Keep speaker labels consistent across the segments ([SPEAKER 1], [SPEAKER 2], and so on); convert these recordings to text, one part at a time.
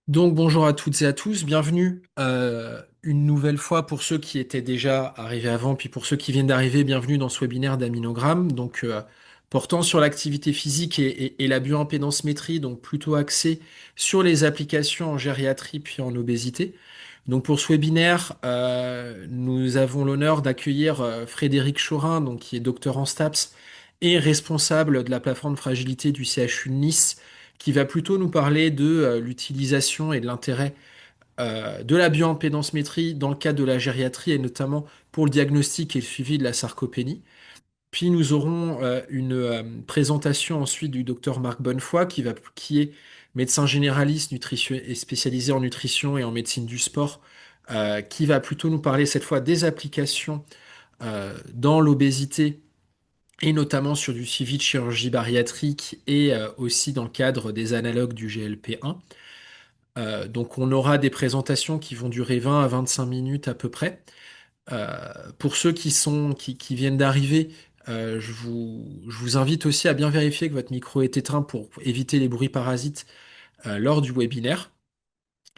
[SPEAKER 1] Donc bonjour à toutes et à tous, bienvenue une nouvelle fois pour ceux qui étaient déjà arrivés avant, puis pour ceux qui viennent d'arriver, bienvenue dans ce webinaire d'aminogramme, portant sur l'activité physique et la bioimpédancemétrie, donc plutôt axé sur les applications en gériatrie puis en obésité. Donc pour ce webinaire, nous avons l'honneur d'accueillir Frédéric Chorin, donc qui est docteur en STAPS et responsable de la plateforme de fragilité du CHU de Nice, qui va plutôt nous parler de l'utilisation et de l'intérêt de la bioimpédancemétrie dans le cadre de la gériatrie et notamment pour le diagnostic et le suivi de la sarcopénie. Puis nous aurons une présentation ensuite du docteur Marc Bonnefoy qui est médecin généraliste nutrition, et spécialisé en nutrition et en médecine du sport, qui va plutôt nous parler cette fois des applications dans l'obésité et notamment sur du suivi de chirurgie bariatrique et aussi dans le cadre des analogues du GLP-1. Donc on aura des présentations qui vont durer 20 à 25 minutes à peu près. Euh, pour ceux qui viennent d'arriver, je vous invite aussi à bien vérifier que votre micro est éteint pour éviter les bruits parasites lors du webinaire.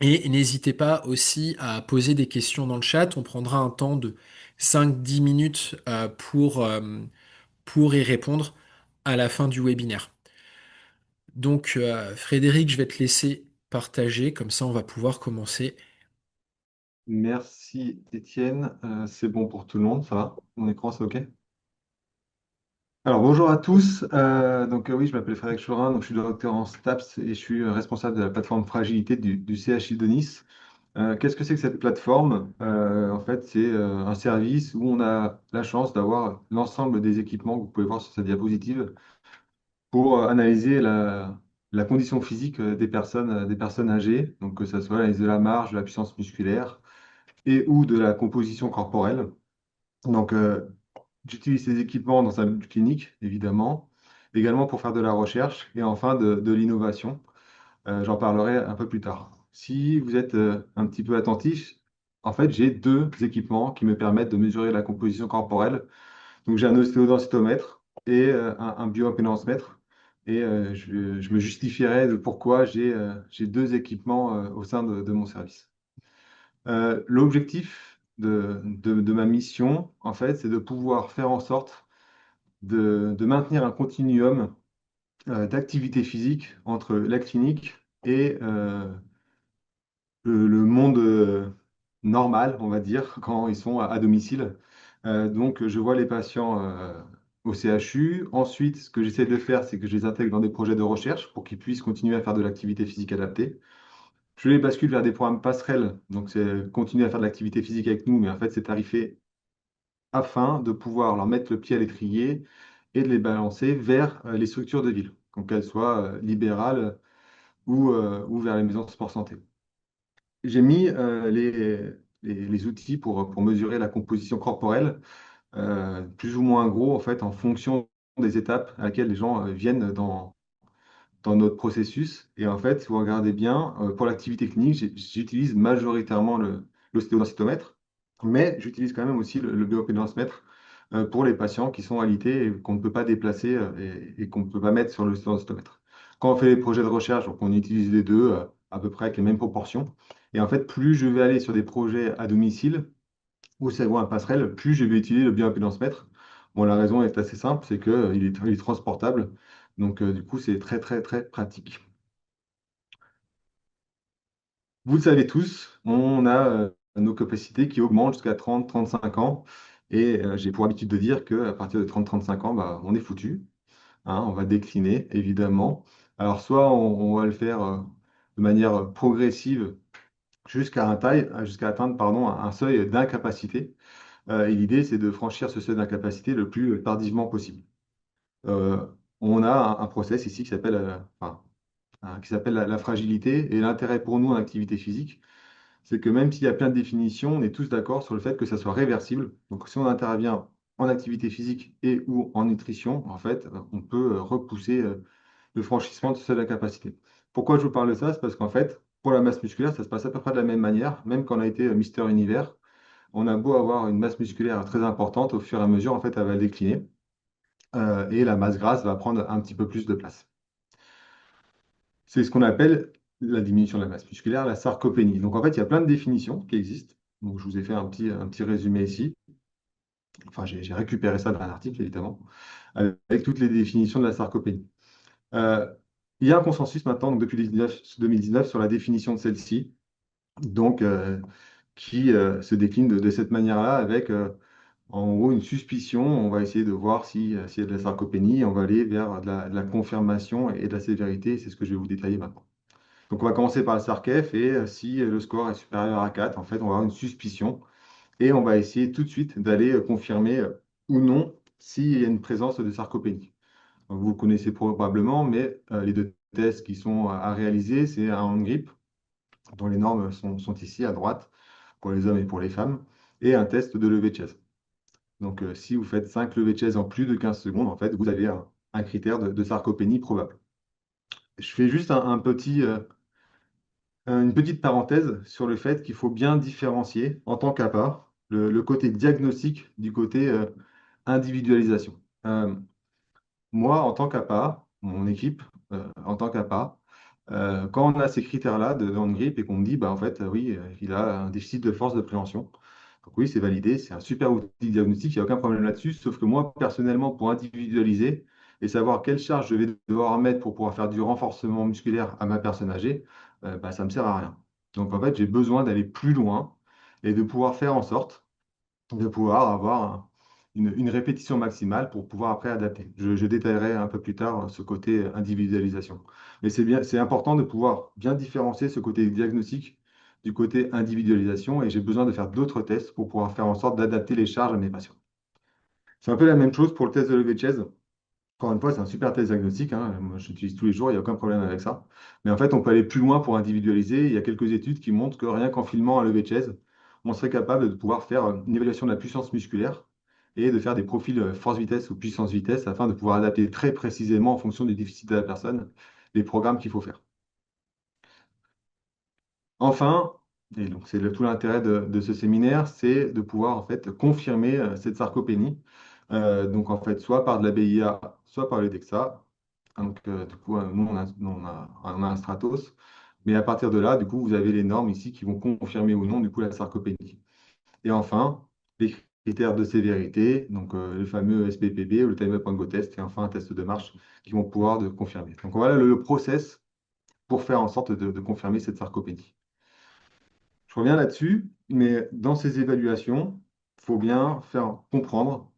[SPEAKER 1] Et n'hésitez pas aussi à poser des questions dans le chat. On prendra un temps de 5-10 minutes pour y répondre à la fin du webinaire. Donc, Frédéric, je vais te laisser partager, comme ça on va pouvoir commencer.
[SPEAKER 2] Merci Étienne. C'est bon pour tout le monde, ça va? Mon écran, c'est OK? Alors bonjour à tous. Oui, je m'appelle Frédéric Chorin, donc je suis docteur en STAPS et je suis responsable de la plateforme fragilité du CHI de Nice. Qu'est-ce que c'est que cette plateforme? En fait, c'est un service où on a la chance d'avoir l'ensemble des équipements que vous pouvez voir sur cette diapositive pour analyser la condition physique des personnes âgées, donc que ce soit l'analyse de la marge, de la puissance musculaire et ou de la composition corporelle. Donc, j'utilise ces équipements dans un but clinique, évidemment, également pour faire de la recherche et enfin de l'innovation. J'en parlerai un peu plus tard. Si vous êtes un petit peu attentif, en fait, j'ai deux équipements qui me permettent de mesurer la composition corporelle. Donc, j'ai un ostéodensitomètre et un bioimpédancemètre. Et je me justifierai de pourquoi j'ai deux équipements au sein de mon service. L'objectif de ma mission, en fait, c'est de pouvoir faire en sorte de maintenir un continuum d'activité physique entre la clinique et le monde normal, on va dire, quand ils sont à domicile. Donc, je vois les patients au CHU. Ensuite, ce que j'essaie de faire, c'est que je les intègre dans des projets de recherche pour qu'ils puissent continuer à faire de l'activité physique adaptée. Je les bascule vers des programmes passerelles, donc c'est continuer à faire de l'activité physique avec nous, mais en fait, c'est tarifé afin de pouvoir leur mettre le pied à l'étrier et de les balancer vers les structures de ville, donc qu'elles soient libérales ou vers les maisons de sport santé. J'ai mis les outils pour mesurer la composition corporelle, plus ou moins gros, en fait, en fonction des étapes à laquelle les gens viennent dans notre processus. Et en fait, si vous regardez bien, pour l'activité clinique, j'utilise majoritairement l'ostéodensitomètre, mais j'utilise quand même aussi le bioimpédancemètre pour les patients qui sont alités et qu'on ne peut pas déplacer et qu'on ne peut pas mettre sur l'ostéodensitomètre. Quand on fait les projets de recherche, donc on utilise les deux à peu près avec les mêmes proportions. Et en fait, plus je vais aller sur des projets à domicile où c'est un passerelle, plus je vais utiliser le bioimpédancemètre. Bon, la raison est assez simple, c'est qu'il est transportable. Donc, du coup, c'est très, très, très pratique. Vous le savez tous, on a nos capacités qui augmentent jusqu'à 30-35 ans. Et j'ai pour habitude de dire qu'à partir de 30-35 ans, bah, on est foutu. Hein, on va décliner, évidemment. Alors, soit on va le faire de manière progressive jusqu'à atteindre pardon, un seuil d'incapacité. Et l'idée, c'est de franchir ce seuil d'incapacité le plus tardivement possible. Euh, on a un process ici qui s'appelle la fragilité. Et l'intérêt pour nous en activité physique, c'est que même s'il y a plein de définitions, on est tous d'accord sur le fait que ça soit réversible. Donc, si on intervient en activité physique et ou en nutrition, en fait, on peut repousser le franchissement de ce seuil d'incapacité. Pourquoi je vous parle de ça? C'est parce qu'en fait, pour la masse musculaire, ça se passe à peu près de la même manière, même quand on a été Mister Univers. On a beau avoir une masse musculaire très importante, au fur et à mesure, en fait, elle va décliner et la masse grasse va prendre un petit peu plus de place. C'est ce qu'on appelle la diminution de la masse musculaire, la sarcopénie. Donc en fait, il y a plein de définitions qui existent. Donc je vous ai fait un petit résumé ici. Enfin, j'ai récupéré ça d'un article, évidemment, avec toutes les définitions de la sarcopénie. Euh, il y a un consensus maintenant, donc depuis 2019, sur la définition de celle-ci, donc qui se décline de cette manière-là avec en gros une suspicion. On va essayer de voir s'il y a de la sarcopénie. On va aller vers de la confirmation et de la sévérité. C'est ce que je vais vous détailler maintenant. Donc on va commencer par le SARCEF et si le score est supérieur à 4, en fait, on va avoir une suspicion et on va essayer tout de suite d'aller confirmer ou non s'il y a une présence de sarcopénie. Donc, vous le connaissez probablement, mais les deux tests qui sont à réaliser, c'est un hand grip, dont les normes sont ici à droite pour les hommes et pour les femmes, et un test de levée de chaise. Donc si vous faites 5 levées de chaise en plus de 15 secondes, en fait, vous avez un critère de sarcopénie probable. Je fais juste une petite parenthèse sur le fait qu'il faut bien différencier en tant qu'APA le côté diagnostic du côté individualisation. Moi, en tant qu'APA, mon équipe, en tant qu'APA, quand on a ces critères-là de hand grip et qu'on me dit, bah, en fait, oui, il a un déficit de force de préhension. Donc oui, c'est validé, c'est un super outil diagnostique, il n'y a aucun problème là-dessus, sauf que moi, personnellement, pour individualiser et savoir quelle charge je vais devoir mettre pour pouvoir faire du renforcement musculaire à ma personne âgée, bah, ça ne me sert à rien. Donc en fait, j'ai besoin d'aller plus loin et de pouvoir faire en sorte de pouvoir avoir une répétition maximale pour pouvoir après adapter. Je détaillerai un peu plus tard ce côté individualisation. Mais c'est bien, c'est important de pouvoir bien différencier ce côté diagnostic du côté individualisation et j'ai besoin de faire d'autres tests pour pouvoir faire en sorte d'adapter les charges à mes patients. C'est un peu la même chose pour le test de levée de chaise. Encore une fois, c'est un super test diagnostic, hein. Moi, je l'utilise tous les jours, il n'y a aucun problème avec ça. Mais en fait, on peut aller plus loin pour individualiser. Il y a quelques études qui montrent que rien qu'en filmant un lever de chaise, on serait capable de pouvoir faire une évaluation de la puissance musculaire et de faire des profils force-vitesse ou puissance-vitesse afin de pouvoir adapter très précisément en fonction du déficit de la personne les programmes qu'il faut faire. Enfin, et donc c'est tout l'intérêt de ce séminaire, c'est de pouvoir en fait confirmer cette sarcopénie. Donc en fait, soit par de la BIA, soit par le DEXA. Donc du coup, nous on a un Stratos. Mais à partir de là, du coup, vous avez les normes ici qui vont confirmer ou non du coup la sarcopénie. Et enfin, les critères de sévérité, donc le fameux SPPB ou le Time Up and Go Test, et enfin un test de marche qui vont pouvoir de confirmer. Donc voilà le process pour faire en sorte de confirmer cette sarcopénie. Je reviens là-dessus, mais dans ces évaluations, il faut bien faire comprendre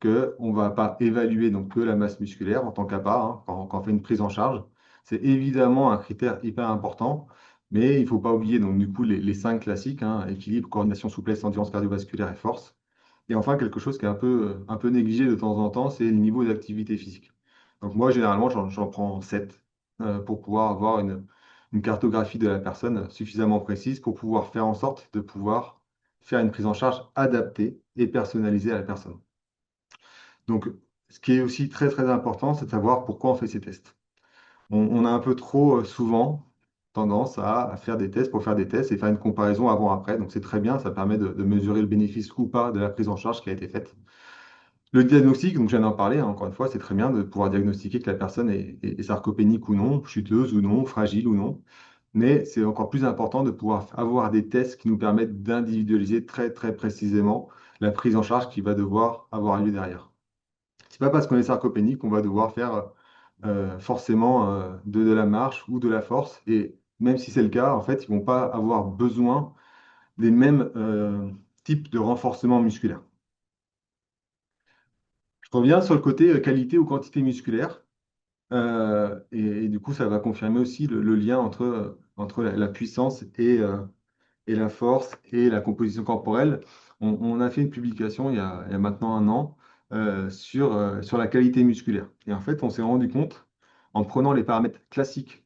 [SPEAKER 2] qu'on ne va pas évaluer donc que la masse musculaire en tant qu'APA, hein, quand on fait une prise en charge. C'est évidemment un critère hyper important, mais il ne faut pas oublier donc, du coup, les cinq classiques, hein, équilibre, coordination, souplesse, endurance cardiovasculaire et force. Et enfin, quelque chose qui est un peu négligé de temps en temps, c'est le niveau d'activité physique. Donc moi, généralement, j'en prends 7 pour pouvoir avoir une cartographie de la personne suffisamment précise pour pouvoir faire en sorte de pouvoir faire une prise en charge adaptée et personnalisée à la personne. Donc, ce qui est aussi très très important, c'est de savoir pourquoi on fait ces tests. On a un peu trop souvent tendance à faire des tests pour faire des tests et faire une comparaison avant-après. Donc, c'est très bien, ça permet de mesurer le bénéfice ou pas de la prise en charge qui a été faite. Le diagnostic, donc je viens d'en parler, hein, encore une fois, c'est très bien de pouvoir diagnostiquer que la personne est sarcopénique ou non, chuteuse ou non, fragile ou non. Mais c'est encore plus important de pouvoir avoir des tests qui nous permettent d'individualiser très très précisément la prise en charge qui va devoir avoir lieu derrière. C'est pas parce qu'on est sarcopénique qu'on va devoir faire forcément de la marche ou de la force. Et même si c'est le cas, en fait, ils vont pas avoir besoin des mêmes types de renforcement musculaire. Je reviens sur le côté qualité ou quantité musculaire. Et du coup, ça va confirmer aussi le lien entre la puissance et la force et la composition corporelle. On a fait une publication il y a maintenant un an sur la qualité musculaire. Et en fait, on s'est rendu compte, en prenant les paramètres classiques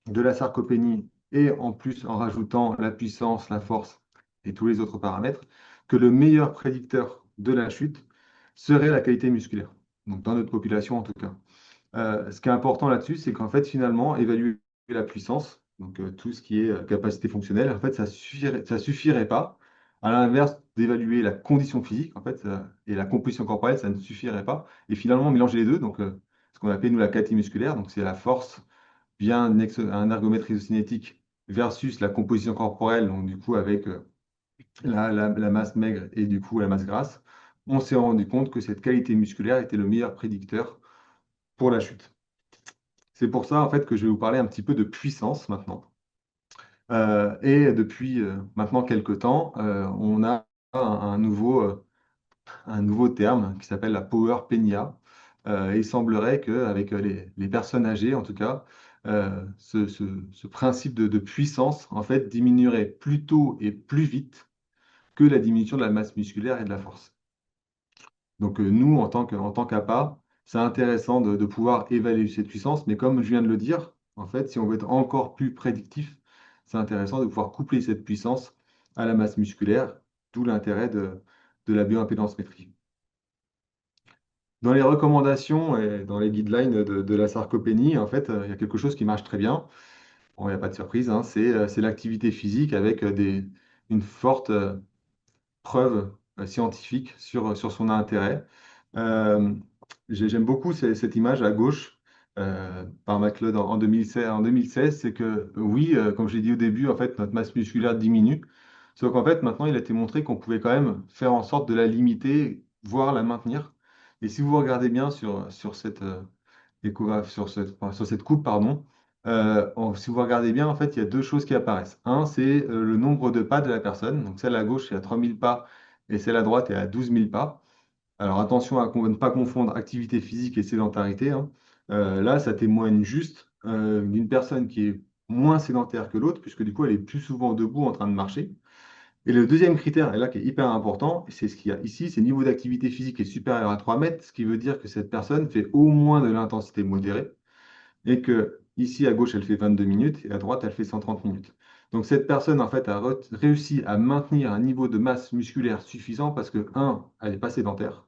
[SPEAKER 2] de la sarcopénie et en plus en rajoutant la puissance, la force et tous les autres paramètres, que le meilleur prédicteur de la chute serait la qualité musculaire. Donc dans notre population en tout cas. Ce qui est important là-dessus, c'est qu'en fait, finalement, évaluer la puissance, donc tout ce qui est capacité fonctionnelle, en fait, ça suffirait pas. À l'inverse d'évaluer la condition physique, en fait, et la composition corporelle, ça ne suffirait pas. Et finalement, mélanger les deux, donc ce qu'on appelle nous la qualité musculaire, donc c'est la force via un ergométrie isocinétique versus la composition corporelle, donc du coup avec la masse maigre et du coup la masse grasse, on s'est rendu compte que cette qualité musculaire était le meilleur prédicteur pour la chute. C'est pour ça en fait que je vais vous parler un petit peu de puissance maintenant. Et depuis maintenant quelques temps, on a un nouveau terme qui s'appelle la power PENIA. Il semblerait qu'avec les personnes âgées, en tout cas, ce principe de puissance en fait diminuerait plus tôt et plus vite que la diminution de la masse musculaire et de la force. Donc nous, en tant qu'APA, c'est intéressant de pouvoir évaluer cette puissance, mais comme je viens de le dire, en fait, si on veut être encore plus prédictif, c'est intéressant de pouvoir coupler cette puissance à la masse musculaire, d'où l'intérêt de la bioimpédance-métrie. Dans les recommandations et dans les guidelines de la sarcopénie, en fait, il y a quelque chose qui marche très bien. Bon, il n'y a pas de surprise, hein, c'est l'activité physique avec une forte preuve scientifique sur son intérêt. Euh, J'aime beaucoup cette image à gauche par McLeod en 2016. En 2016, c'est que oui, comme je l'ai dit au début, en fait, notre masse musculaire diminue. Sauf qu'en fait, maintenant, il a été montré qu'on pouvait quand même faire en sorte de la limiter, voire la maintenir. Et si vous regardez bien sur cette sur cette coupe, pardon, si vous regardez bien, en fait, il y a deux choses qui apparaissent. Un, c'est le nombre de pas de la personne. Donc celle à gauche est à 3000 pas et celle à droite est à 12 000 pas. Alors attention à ne pas confondre activité physique et sédentarité, hein. Là, ça témoigne juste d'une personne qui est moins sédentaire que l'autre, puisque du coup, elle est plus souvent debout en train de marcher. Et le deuxième critère, et là qui est hyper important, c'est ce qu'il y a ici, c'est le niveau d'activité physique qui est supérieur à 3 mètres, ce qui veut dire que cette personne fait au moins de l'intensité modérée, et que ici à gauche, elle fait 22 minutes, et à droite, elle fait 130 minutes. Donc cette personne, en fait, a réussi à maintenir un niveau de masse musculaire suffisant parce que, un, elle n'est pas sédentaire,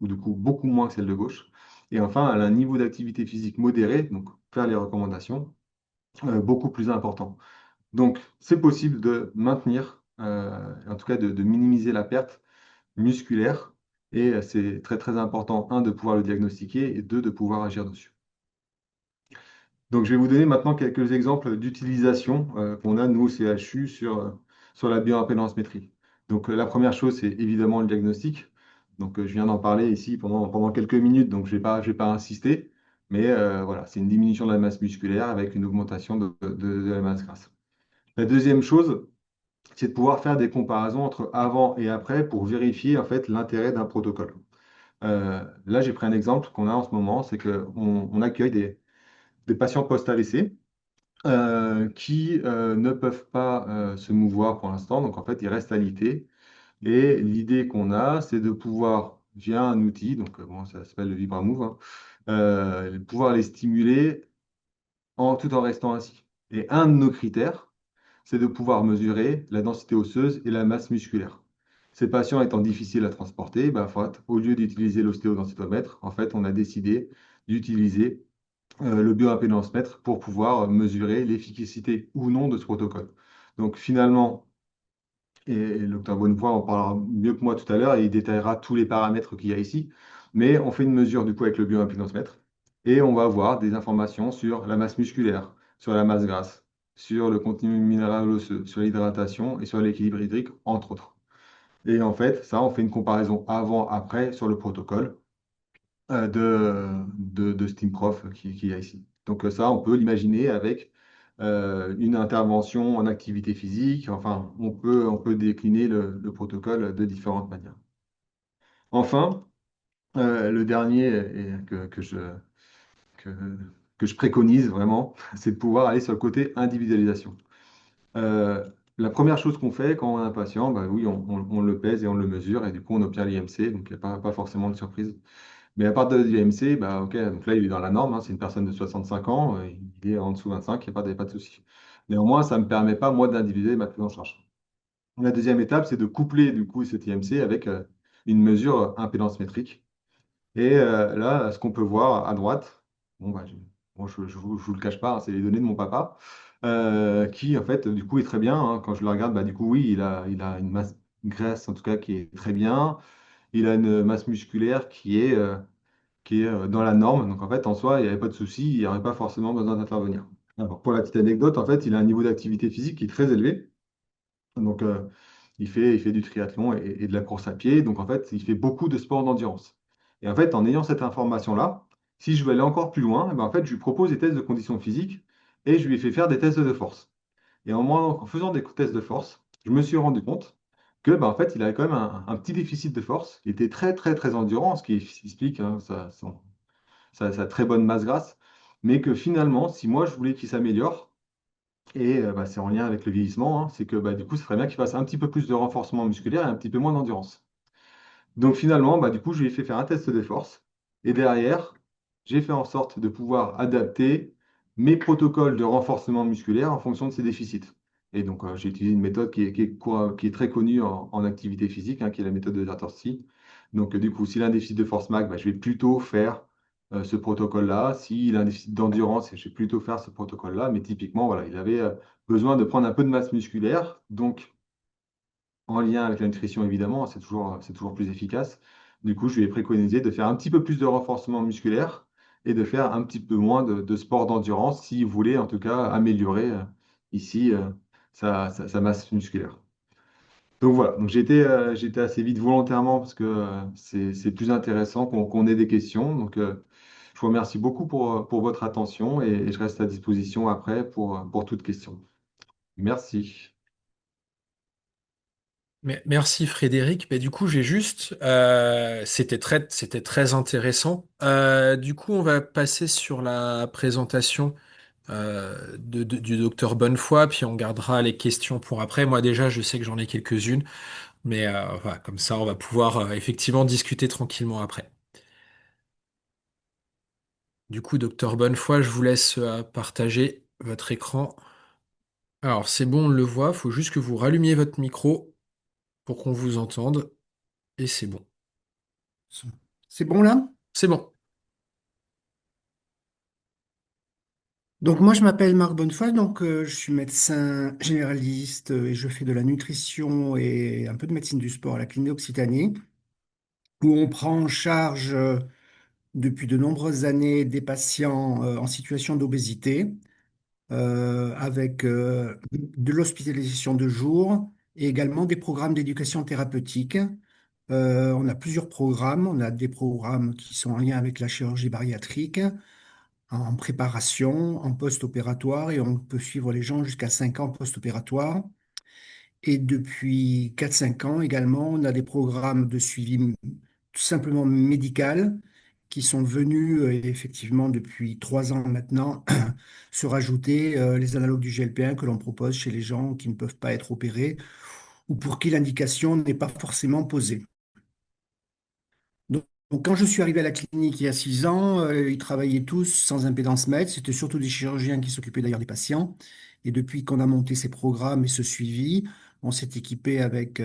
[SPEAKER 2] ou du coup beaucoup moins que celle de gauche. Et enfin, elle a un niveau d'activité physique modéré, donc faire les recommandations, beaucoup plus important. Donc, c'est possible de maintenir, en tout cas de minimiser la perte musculaire. Et c'est très très important, un, de pouvoir le diagnostiquer et deux, de pouvoir agir dessus. Donc, je vais vous donner maintenant quelques exemples d'utilisation qu'on a, nous, au CHU, sur la bioimpédance métrique. Donc, la première chose, c'est évidemment le diagnostic. Donc, je viens d'en parler ici pendant quelques minutes, donc je vais pas insister. Mais voilà, c'est une diminution de la masse musculaire avec une augmentation de la masse grasse. La deuxième chose, c'est de pouvoir faire des comparaisons entre avant et après pour vérifier en fait l'intérêt d'un protocole. Là, j'ai pris un exemple qu'on a en ce moment, c'est qu'on on accueille des patients post-AVC qui ne peuvent pas se mouvoir pour l'instant, donc en fait, ils restent alités. Et l'idée qu'on a, c'est de pouvoir, via un outil, donc bon, ça s'appelle le Vibramove, hein, pouvoir les stimuler tout en restant assis. Et un de nos critères, c'est de pouvoir mesurer la densité osseuse et la masse musculaire. Ces patients étant difficiles à transporter, bah, au lieu d'utiliser l'ostéodensitomètre, en fait, on a décidé d'utiliser le bioimpédancemètre pour pouvoir mesurer l'efficacité ou non de ce protocole. Donc finalement, et le docteur Bonnepoint en parlera mieux que moi tout à l'heure, et il détaillera tous les paramètres qu'il y a ici, mais on fait une mesure du coup avec le bioimpédancemètre, et on va avoir des informations sur la masse musculaire, sur la masse grasse, sur le contenu minéral osseux, sur l'hydratation et sur l'équilibre hydrique, entre autres. Et en fait, ça, on fait une comparaison avant-après sur le protocole de SteamProf qui y a ici. Donc ça, on peut l'imaginer avec une intervention en activité physique. Enfin, on peut décliner le protocole de différentes manières. Enfin, le dernier que, que je préconise vraiment, c'est de pouvoir aller sur le côté individualisation. Euh, la première chose qu'on fait quand on a un patient, bah oui, on le pèse et on le mesure, et du coup, on obtient l'IMC, donc il n'y a pas forcément de surprise. Mais à part de l'IMC, bah, ok, donc là, il est dans la norme, hein, c'est une personne de 65 ans, il est en dessous de 25, il n'y a pas de souci. Néanmoins, ça ne me permet pas, moi, d'individuer ma prise en charge. La deuxième étape, c'est de coupler, du coup, cet IMC avec une mesure impédance métrique. Et là, ce qu'on peut voir à droite, bon, bah, bon, je vous le cache pas, hein, c'est les données de mon papa, qui, en fait, du coup, est très bien, hein. Quand je le regarde, bah, du coup, oui, il a une masse graisse, en tout cas, qui est très bien. Il a une masse musculaire qui est dans la norme. Donc en fait, en soi, il n'y avait pas de souci, il n'y aurait pas forcément besoin d'intervenir. Alors, pour la petite anecdote, en fait, il a un niveau d'activité physique qui est très élevé. Donc, il fait du triathlon et de la course à pied. Donc, en fait, il fait beaucoup de sports d'endurance. Et en fait, en ayant cette information-là, si je veux aller encore plus loin, eh ben, en fait, je lui propose des tests de condition physique et je lui ai fait faire des tests de force. Et en faisant des tests de force, je me suis rendu compte que, ben, en fait, il avait quand même un petit déficit de force. Il était très, très, très endurant, ce qui explique hein, sa très bonne masse grasse. Mais que finalement, si moi, je voulais qu'il s'améliore, et bah, c'est en lien avec le vieillissement, hein, c'est que bah, du coup, ce serait bien qu'il fasse un petit peu plus de renforcement musculaire et un petit peu moins d'endurance. Donc finalement, bah, du coup, je lui ai fait faire un test de force. Et derrière, j'ai fait en sorte de pouvoir adapter mes protocoles de renforcement musculaire en fonction de ses déficits. Et donc, j'ai utilisé une méthode qui est très connue en activité physique, hein, qui est la méthode de Tartovsky. Donc, du coup, s'il a un déficit de force max, bah, je vais plutôt faire ce protocole-là. S'il a un déficit d'endurance, je vais plutôt faire ce protocole-là. Mais typiquement, voilà, il avait besoin de prendre un peu de masse musculaire. Donc, en lien avec la nutrition, évidemment, c'est toujours plus efficace. Du coup, je lui ai préconisé de faire un petit peu plus de renforcement musculaire et de faire un petit peu moins de sport d'endurance s'il voulait en tout cas améliorer ici sa masse musculaire. Donc voilà, donc j'ai été assez vite volontairement parce que c'est plus intéressant qu'on ait des questions. Donc je vous remercie beaucoup pour votre attention et je reste à disposition après pour toute question. Merci.
[SPEAKER 1] Merci Frédéric. Du coup, c'était très intéressant. Du coup, on va passer sur la présentation du docteur Bonnefoy, puis on gardera les questions pour après. Moi déjà, je sais que j'en ai quelques-unes, mais voilà, comme ça, on va pouvoir effectivement discuter tranquillement après. Du coup, docteur Bonnefoy, je vous laisse partager votre écran. Alors, c'est bon, on le voit. Il faut juste que vous rallumiez votre micro pour qu'on vous entende, et c'est bon.
[SPEAKER 3] C'est bon là?
[SPEAKER 1] C'est bon.
[SPEAKER 3] Donc moi je m'appelle Marc Bonnefoy, donc je suis médecin généraliste et je fais de la nutrition et un peu de médecine du sport à la clinique Occitanie, où on prend en charge depuis de nombreuses années des patients en situation d'obésité, avec de l'hospitalisation de jour et également des programmes d'éducation thérapeutique. On a plusieurs programmes, on a des programmes qui sont en lien avec la chirurgie bariatrique, en préparation, en post-opératoire, et on peut suivre les gens jusqu'à 5 ans post-opératoire. Et depuis 4 5 ans également, on a des programmes de suivi tout simplement médical qui sont venus effectivement depuis 3 ans maintenant se rajouter les analogues du GLP-1 que l'on propose chez les gens qui ne peuvent pas être opérés ou pour qui l'indication n'est pas forcément posée. Donc, quand je suis arrivé à la clinique il y a 6 ans, ils travaillaient tous sans impédance mètre. C'était surtout des chirurgiens qui s'occupaient d'ailleurs des patients. Et depuis qu'on a monté ces programmes et ce suivi, on s'est équipé avec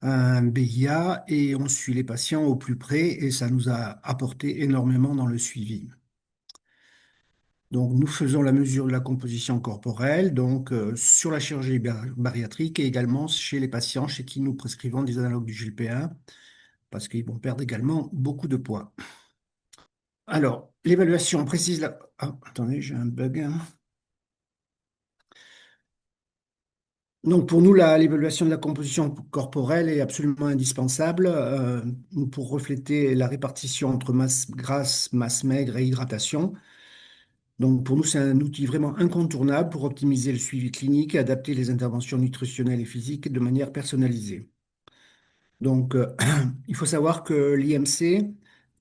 [SPEAKER 3] un BIA et on suit les patients au plus près et ça nous a apporté énormément dans le suivi. Donc, nous faisons la mesure de la composition corporelle, donc sur la chirurgie bariatrique et également chez les patients chez qui nous prescrivons des analogues du GLP-1 parce qu'ils vont perdre également beaucoup de poids. Alors, l'évaluation précise la... Ah, attendez, j'ai un bug, hein. Donc, pour nous, l'évaluation de la composition corporelle est absolument indispensable pour refléter la répartition entre masse grasse, masse maigre et hydratation. Donc, pour nous, c'est un outil vraiment incontournable pour optimiser le suivi clinique et adapter les interventions nutritionnelles et physiques de manière personnalisée. Donc, il faut savoir que l'IMC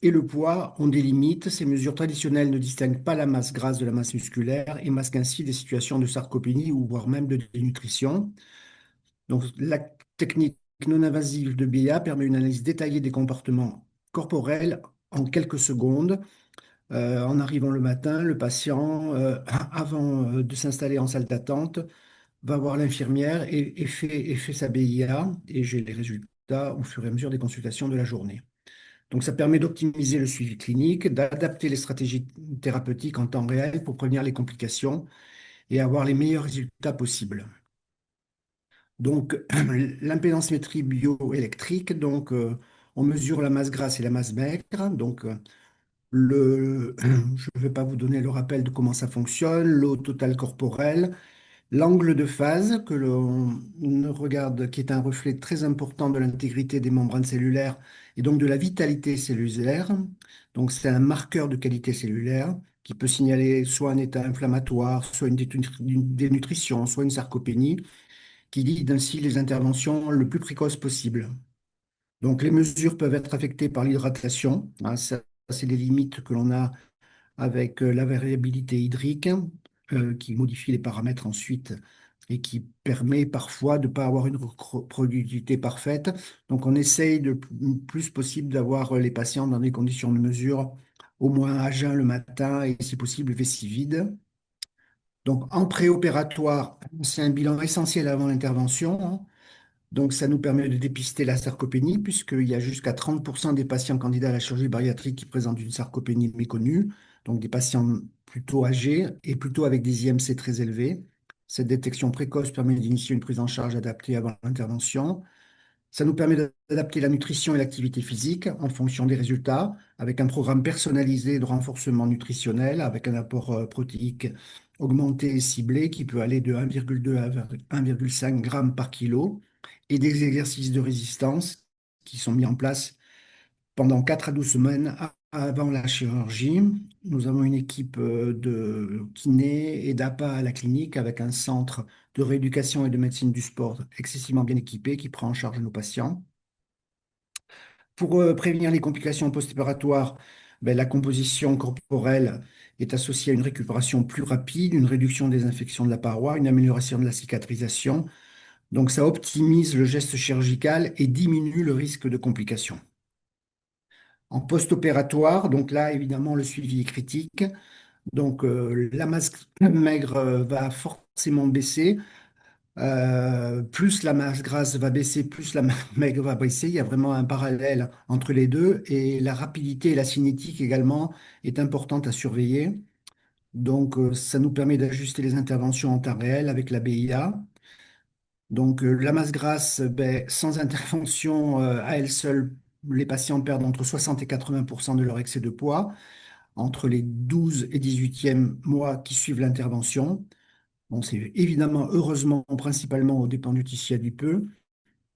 [SPEAKER 3] et le poids ont des limites. Ces mesures traditionnelles ne distinguent pas la masse grasse de la masse musculaire et masquent ainsi des situations de sarcopénie ou voire même de dénutrition. Donc, la technique non invasive de BIA permet une analyse détaillée des comportements corporels en quelques secondes. En arrivant le matin, le patient, avant de s'installer en salle d'attente, va voir l'infirmière et fait sa BIA et j'ai les résultats au fur et à mesure des consultations de la journée. Donc ça permet d'optimiser le suivi clinique, d'adapter les stratégies thérapeutiques en temps réel pour prévenir les complications et avoir les meilleurs résultats possibles. Donc l'impédance-métrie bioélectrique, donc on mesure la masse grasse et la masse maigre. Donc Je ne vais pas vous donner le rappel de comment ça fonctionne, l'eau totale corporelle, l'angle de phase que l'on regarde, qui est un reflet très important de l'intégrité des membranes cellulaires et donc de la vitalité cellulaire. Donc c'est un marqueur de qualité cellulaire qui peut signaler soit un état inflammatoire, soit une dénutrition, soit une sarcopénie, qui guide ainsi les interventions le plus précoce possible. Donc les mesures peuvent être affectées par l'hydratation, hein, ça c'est les limites que l'on a avec la variabilité hydrique qui modifie les paramètres ensuite et qui permet parfois de ne pas avoir une reproductibilité parfaite. Donc on essaye le plus possible d'avoir les patients dans des conditions de mesure au moins à jeun le matin et si possible vessie vide. Donc en préopératoire, c'est un bilan essentiel avant l'intervention, hein. Donc, ça nous permet de dépister la sarcopénie, puisqu'il y a jusqu'à 30% des patients candidats à la chirurgie bariatrique qui présentent une sarcopénie méconnue, donc des patients plutôt âgés et plutôt avec des IMC très élevés. Cette détection précoce permet d'initier une prise en charge adaptée avant l'intervention. Ça nous permet d'adapter la nutrition et l'activité physique en fonction des résultats, avec un programme personnalisé de renforcement nutritionnel, avec un apport protéique augmenté et ciblé qui peut aller de 1,2 à 1,5 g par kilo, et des exercices de résistance qui sont mis en place pendant 4 à 12 semaines avant la chirurgie. Nous avons une équipe de kinés et d'APA à la clinique avec un centre de rééducation et de médecine du sport excessivement bien équipé qui prend en charge nos patients. Pour prévenir les complications post-opératoires, ben, la composition corporelle est associée à une récupération plus rapide, une réduction des infections de la paroi, une amélioration de la cicatrisation. Donc ça optimise le geste chirurgical et diminue le risque de complications. En post-opératoire, donc là, évidemment, le suivi est critique. Donc la masse maigre va forcément baisser. Plus la masse grasse va baisser, plus la maigre va baisser. Il y a vraiment un parallèle entre les deux. Et la rapidité et la cinétique également est importante à surveiller. Donc, ça nous permet d'ajuster les interventions en temps réel avec la BIA. Donc, la masse grasse, ben, sans intervention à elle seule, les patients perdent entre 60 et 80% de leur excès de poids entre les 12 et 18e mois qui suivent l'intervention. Bon, c'est évidemment, heureusement, principalement aux dépens du tissu adipeux,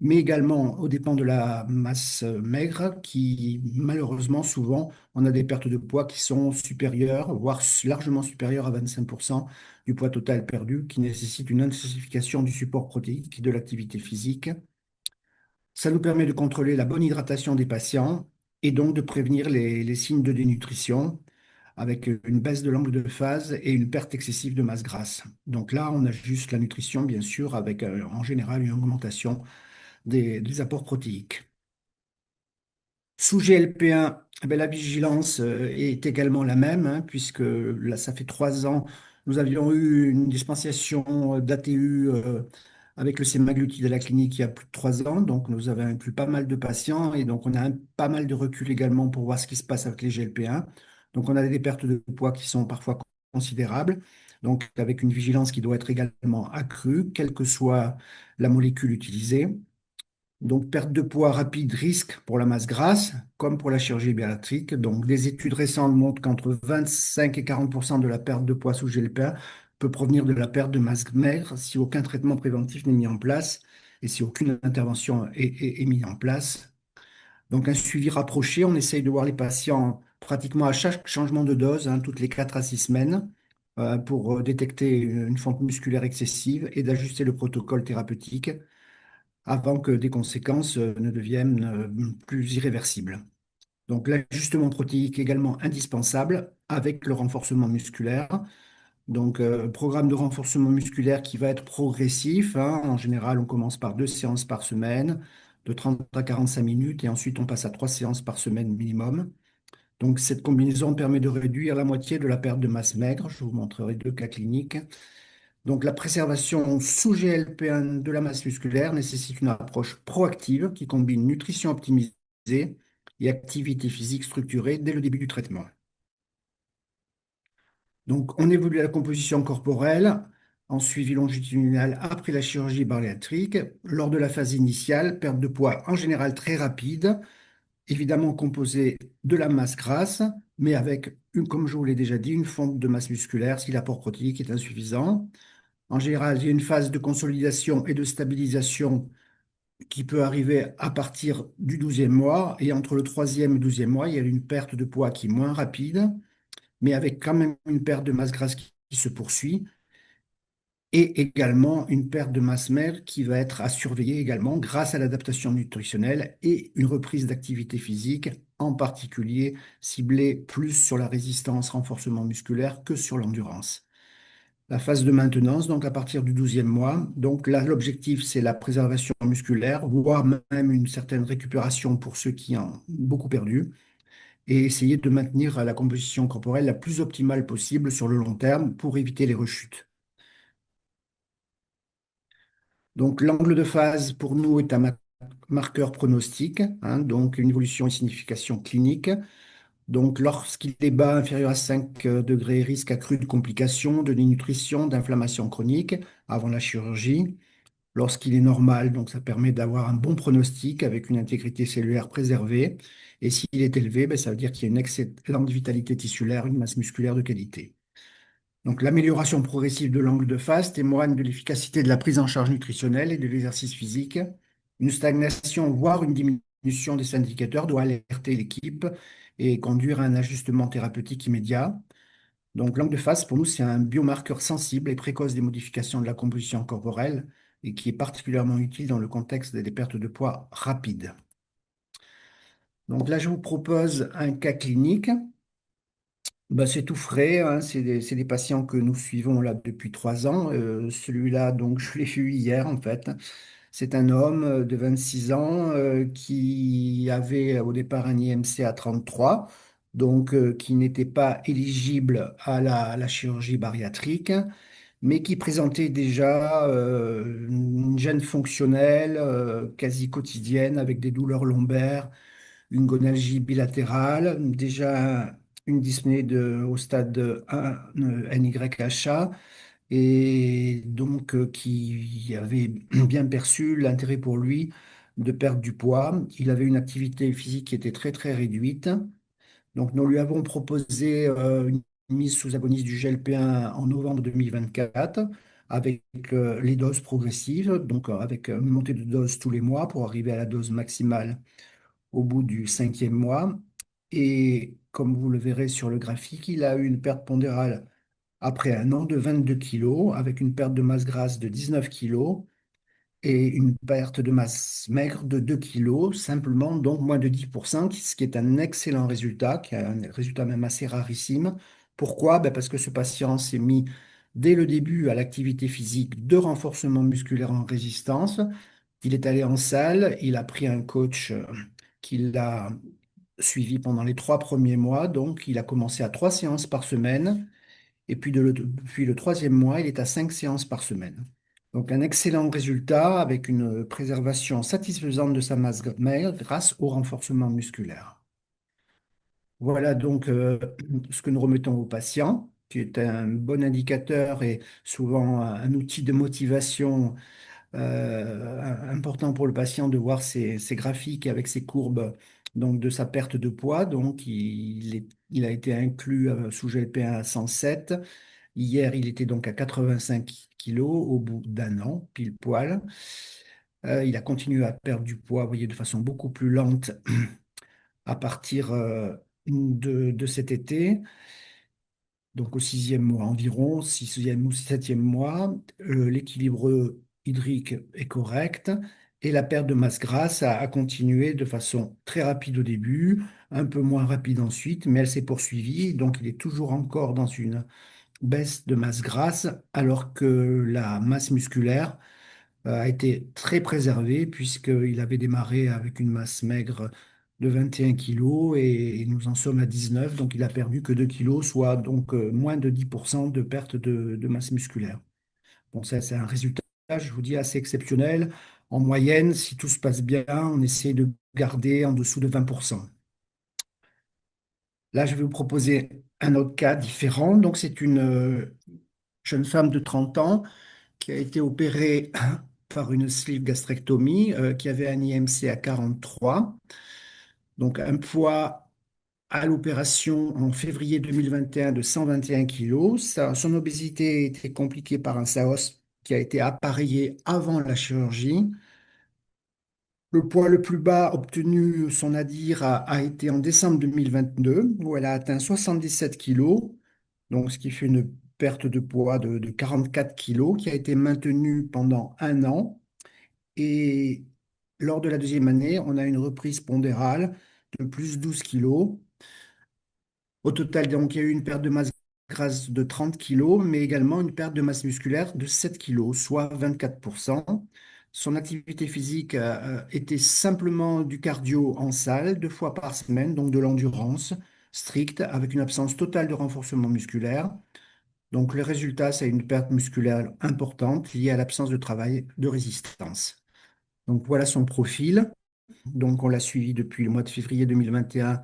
[SPEAKER 3] mais également aux dépens de la masse maigre, qui malheureusement, souvent, on a des pertes de poids qui sont supérieures, voire largement supérieures à 25% du poids total perdu, qui nécessite une intensification du support protéique et de l'activité physique. Ça nous permet de contrôler la bonne hydratation des patients et donc de prévenir les signes de dénutrition avec une baisse de l'angle de phase et une perte excessive de masse grasse. Donc là, on ajuste la nutrition, bien sûr, avec en général une augmentation des apports protéiques. Sous GLP-1, eh ben, la vigilance est également la même, hein, puisque là, ça fait 3 ans, nous avions eu une dispensation d'ATU avec le semaglutide à la clinique il y a plus de 3 ans. Donc, nous avons inclus pas mal de patients et donc on a pas mal de recul également pour voir ce qui se passe avec les GLP-1. Donc, on a des pertes de poids qui sont parfois considérables. Donc, avec une vigilance qui doit être également accrue, quelle que soit la molécule utilisée. Donc, perte de poids rapide, risque pour la masse grasse, comme pour la chirurgie bariatrique. Donc, des études récentes montrent qu'entre 25 et 40% de la perte de poids sous GLP-1 peut provenir de la perte de masse maigre si aucun traitement préventif n'est mis en place et si aucune intervention est mise en place. Donc, un suivi rapproché, on essaye de voir les patients pratiquement à chaque changement de dose, hein, toutes les 4 à 6 semaines, pour détecter une fonte musculaire excessive et d'ajuster le protocole thérapeutique avant que des conséquences ne deviennent plus irréversibles. Donc l'ajustement protéique est également indispensable avec le renforcement musculaire. Donc programme de renforcement musculaire qui va être progressif, hein. En général, on commence par 2 séances par semaine, de 30 à 45 minutes, et ensuite on passe à 3 séances par semaine minimum. Donc cette combinaison permet de réduire la moitié de la perte de masse maigre. Je vous montrerai 2 cas cliniques. Donc, la préservation sous GLP-1 de la masse musculaire nécessite une approche proactive qui combine nutrition optimisée et activité physique structurée dès le début du traitement. Donc, on évolue la composition corporelle en suivi longitudinal après la chirurgie bariatrique. Lors de la phase initiale, perte de poids en général très rapide, évidemment composée de la masse grasse, mais avec, comme je vous l'ai déjà dit, une fonte de masse musculaire si l'apport protéique est insuffisant. En général, il y a une phase de consolidation et de stabilisation qui peut arriver à partir du 12e mois. Et entre le 3e et 12e mois, il y a une perte de poids qui est moins rapide, mais avec quand même une perte de masse grasse qui se poursuit. Et également une perte de masse maigre qui va être à surveiller également grâce à l'adaptation nutritionnelle et une reprise d'activité physique, en particulier ciblée plus sur la résistance, renforcement musculaire que sur l'endurance. La phase de maintenance, donc à partir du 12e mois. Donc là, l'objectif, c'est la préservation musculaire, voire même une certaine récupération pour ceux qui en ont beaucoup perdu, et essayer de maintenir la composition corporelle la plus optimale possible sur le long terme pour éviter les rechutes. Donc l'angle de phase pour nous est un marqueur pronostic, hein, donc une évolution et signification clinique. Donc lorsqu'il est bas, inférieur à 5 degrés, risque accru de complications, de dénutrition, d'inflammation chronique avant la chirurgie. Lorsqu'il est normal, donc ça permet d'avoir un bon pronostic avec une intégrité cellulaire préservée. Et s'il est élevé, ben, ça veut dire qu'il y a une excellente vitalité tissulaire, une masse musculaire de qualité. Donc l'amélioration progressive de l'angle de phase témoigne de l'efficacité de la prise en charge nutritionnelle et de l'exercice physique. Une stagnation, voire une diminution de ces indicateurs doit alerter l'équipe et conduire à un ajustement thérapeutique immédiat. Donc l'angle de phase, pour nous, c'est un biomarqueur sensible et précoce des modifications de la composition corporelle et qui est particulièrement utile dans le contexte des pertes de poids rapides. Donc là, je vous propose un cas clinique. Ben, c'est tout frais, hein, c'est des patients que nous suivons là depuis 3 ans. Celui-là, donc, je l'ai vu hier en fait. C'est un homme de 26 ans qui avait au départ un IMC à 33, donc qui n'était pas éligible à la chirurgie bariatrique, mais qui présentait déjà une gêne fonctionnelle quasi quotidienne avec des douleurs lombaires, une gonalgie bilatérale, déjà une dyspnée au stade 1 NYHA, et donc qui avait bien perçu l'intérêt pour lui de perdre du poids. Il avait une activité physique qui était très très réduite. Donc nous lui avons proposé une mise sous agonisme du GLP-1 en novembre 2024 avec les doses progressives, donc avec une montée de dose tous les mois pour arriver à la dose maximale au bout du 5e mois. Et comme vous le verrez sur le graphique, il a eu une perte pondérale après un an de 22 kilos, avec une perte de masse grasse de 19 kilos et une perte de masse maigre de 2 kilos, simplement, donc moins de 10%, ce qui est un excellent résultat, qui est un résultat même assez rarissime. Pourquoi? Ben parce que ce patient s'est mis dès le début à l'activité physique de renforcement musculaire en résistance. Il est allé en salle, il a pris un coach qui l'a suivi pendant les 3 premiers mois, donc il a commencé à 3 séances par semaine. Et puis depuis le 3e mois, il est à 5 séances par semaine. Donc un excellent résultat avec une préservation satisfaisante de sa masse maigre grâce au renforcement musculaire. Voilà donc ce que nous remettons aux patients, qui est un bon indicateur et souvent un outil de motivation important pour le patient de voir ces graphiques avec ces courbes donc de sa perte de poids. Donc il a été inclus sous GLP-1 à 107. Hier, il était donc à 85 kilos au bout d'un an, pile poil. Il a continué à perdre du poids, vous voyez, de façon beaucoup plus lente à partir de cet été, donc au 6e mois environ, 6e ou 7e mois. L'équilibre hydrique est correct et la perte de masse grasse a continué de façon très rapide au début, un peu moins rapide ensuite, mais elle s'est poursuivie. Donc, il est toujours encore dans une baisse de masse grasse, alors que la masse musculaire a été très préservée, puisqu'il avait démarré avec une masse maigre de 21 kilos et nous en sommes à 19, donc il a perdu que 2 kilos, soit donc moins de 10% de perte de masse musculaire. Bon, ça, c'est un résultat, je vous dis, assez exceptionnel. En moyenne, si tout se passe bien, on essaie de garder en dessous de 20%. Là, je vais vous proposer un autre cas différent. Donc, c'est une jeune femme de 30 ans qui a été opérée par une sleeve gastrectomie, qui avait un IMC à 43, donc un poids à l'opération en février 2021 de 121 kilos. Son obésité était compliquée par un SAOS qui a été appareillé avant la chirurgie. Le poids le plus bas obtenu, son nadir, a été en décembre 2022, où elle a atteint 77 kilos, donc ce qui fait une perte de poids de 44 kilos, qui a été maintenue pendant un an. Et lors de la deuxième année, on a une reprise pondérale de plus 12 kilos. Au total, donc, il y a eu une perte de masse grasse de 30 kilos, mais également une perte de masse musculaire de 7 kilos, soit 24%. Son activité physique était simplement du cardio en salle, 2 fois par semaine, donc de l'endurance stricte, avec une absence totale de renforcement musculaire. Donc, le résultat, c'est une perte musculaire importante liée à l'absence de travail de résistance. Donc, voilà son profil. Donc, on l'a suivi depuis le mois de février 2021,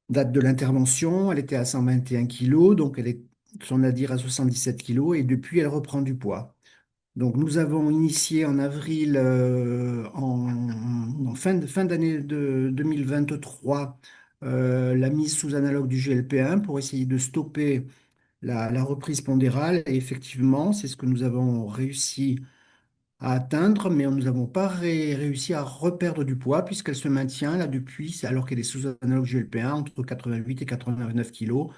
[SPEAKER 3] date de l'intervention. Elle était à 121 kilos, donc son nadir à 77 kilos, et depuis, elle reprend du poids. Donc, nous avons initié en avril, en fin d'année de 2023, la mise sous analogue du GLP-1 pour essayer de stopper la reprise pondérale. Et effectivement, c'est ce que nous avons réussi à atteindre, mais nous n'avons pas réussi à reperdre du poids puisqu'elle se maintient là depuis, alors qu'elle est sous analogue GLP-1, entre 88 et 89 kilos,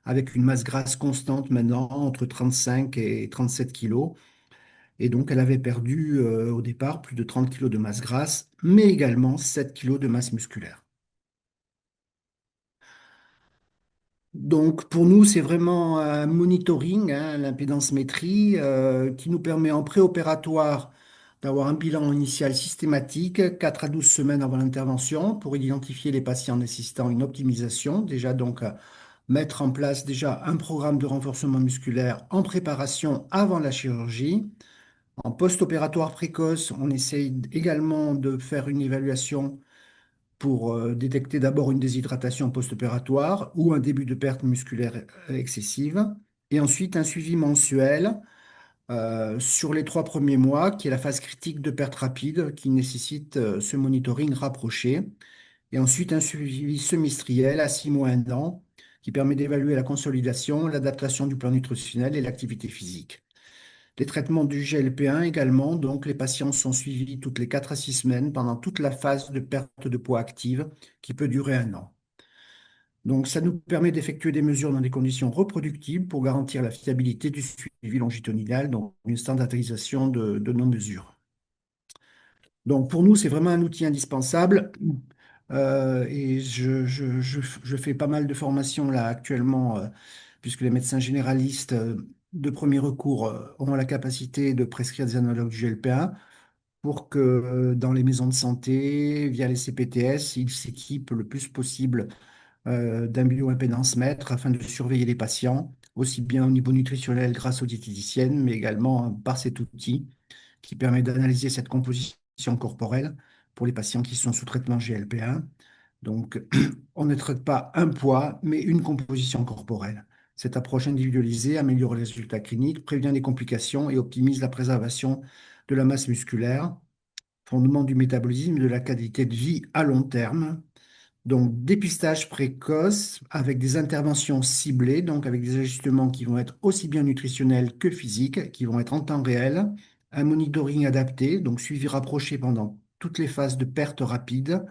[SPEAKER 3] avec une masse grasse constante maintenant entre 35 et 37 kilos. Et donc, elle avait perdu au départ plus de 30 kilos de masse grasse, mais également 7 kilos de masse musculaire. Donc, pour nous, c'est vraiment un monitoring, hein, l'impédance-métrie, qui nous permet en préopératoire d'avoir un bilan initial systématique, 4 à 12 semaines avant l'intervention, pour identifier les patients nécessitant une optimisation. Déjà, donc, mettre en place déjà un programme de renforcement musculaire en préparation avant la chirurgie. En post-opératoire précoce, on essaye également de faire une évaluation pour détecter d'abord une déshydratation post-opératoire ou un début de perte musculaire excessive, et ensuite un suivi mensuel sur les 3 premiers mois, qui est la phase critique de perte rapide, qui nécessite ce monitoring rapproché, et ensuite un suivi semestriel à 6 mois, 1 an, qui permet d'évaluer la consolidation, l'adaptation du plan nutritionnel et l'activité physique. Les traitements du GLP-1 également, donc les patients sont suivis toutes les 4 à 6 semaines pendant toute la phase de perte de poids active qui peut durer un an. Donc ça nous permet d'effectuer des mesures dans des conditions reproductibles pour garantir la fiabilité du suivi longitudinal, donc une standardisation de nos mesures. Donc pour nous, c'est vraiment un outil indispensable. Et je fais pas mal de formations là actuellement, puisque les médecins généralistes de premier recours auront la capacité de prescrire des analogues du GLP-1 pour que dans les maisons de santé, via les CPTS, ils s'équipent le plus possible d'un bioimpédance mètre afin de surveiller les patients, aussi bien au niveau nutritionnel grâce aux diététiciennes, mais également par cet outil qui permet d'analyser cette composition corporelle pour les patients qui sont sous traitement GLP-1. Donc, on ne traite pas un poids, mais une composition corporelle. Cette approche individualisée améliore les résultats cliniques, prévient les complications et optimise la préservation de la masse musculaire, fondement du métabolisme et de la qualité de vie à long terme. Donc, dépistage précoce avec des interventions ciblées, donc avec des ajustements qui vont être aussi bien nutritionnels que physiques, qui vont être en temps réel, un monitoring adapté, donc suivi rapproché pendant toutes les phases de perte rapide,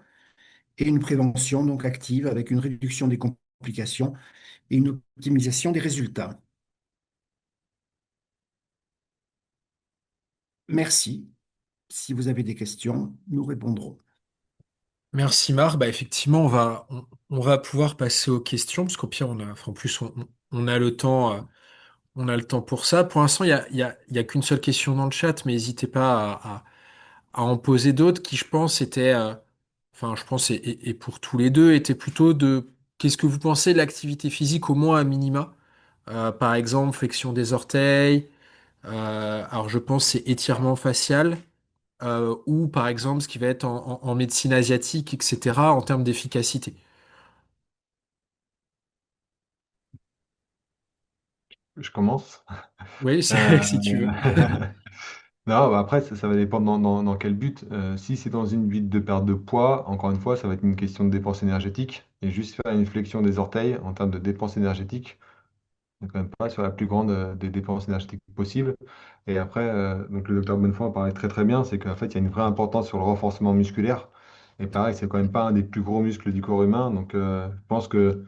[SPEAKER 3] et une prévention donc active avec une réduction des complications et une optimisation des résultats. Merci. Si vous avez des questions, nous répondrons.
[SPEAKER 1] Merci Marc. Bah, effectivement, on va pouvoir passer aux questions, parce qu'au pire, enfin, en plus, on a le temps, on a le temps pour ça. Pour l'instant, il y a qu'une seule question dans le chat, mais n'hésitez pas à en poser d'autres qui, je pense, étaient, enfin, je pense, et pour tous les deux, étaient plutôt de qu'est-ce que vous pensez de l'activité physique au moins à minima? Par exemple, flexion des orteils, alors je pense c'est étirement facial, ou par exemple ce qui va être en médecine asiatique, etc., en termes d'efficacité.
[SPEAKER 2] Je commence.
[SPEAKER 1] Oui,
[SPEAKER 2] Euh,
[SPEAKER 1] si tu veux.
[SPEAKER 2] Non, bah après, ça va dépendre dans quel but. Si c'est dans une but de perte de poids, encore une fois, ça va être une question de dépense énergétique. Et juste faire une flexion des orteils en termes de dépense énergétique, on n'est quand même pas sur la plus grande des dépenses énergétiques possibles. Et après, donc le docteur Bonnefoy en parlait très très bien, c'est qu'en fait, il y a une vraie importance sur le renforcement musculaire. Et pareil, c'est quand même pas un des plus gros muscles du corps humain. Donc, je pense que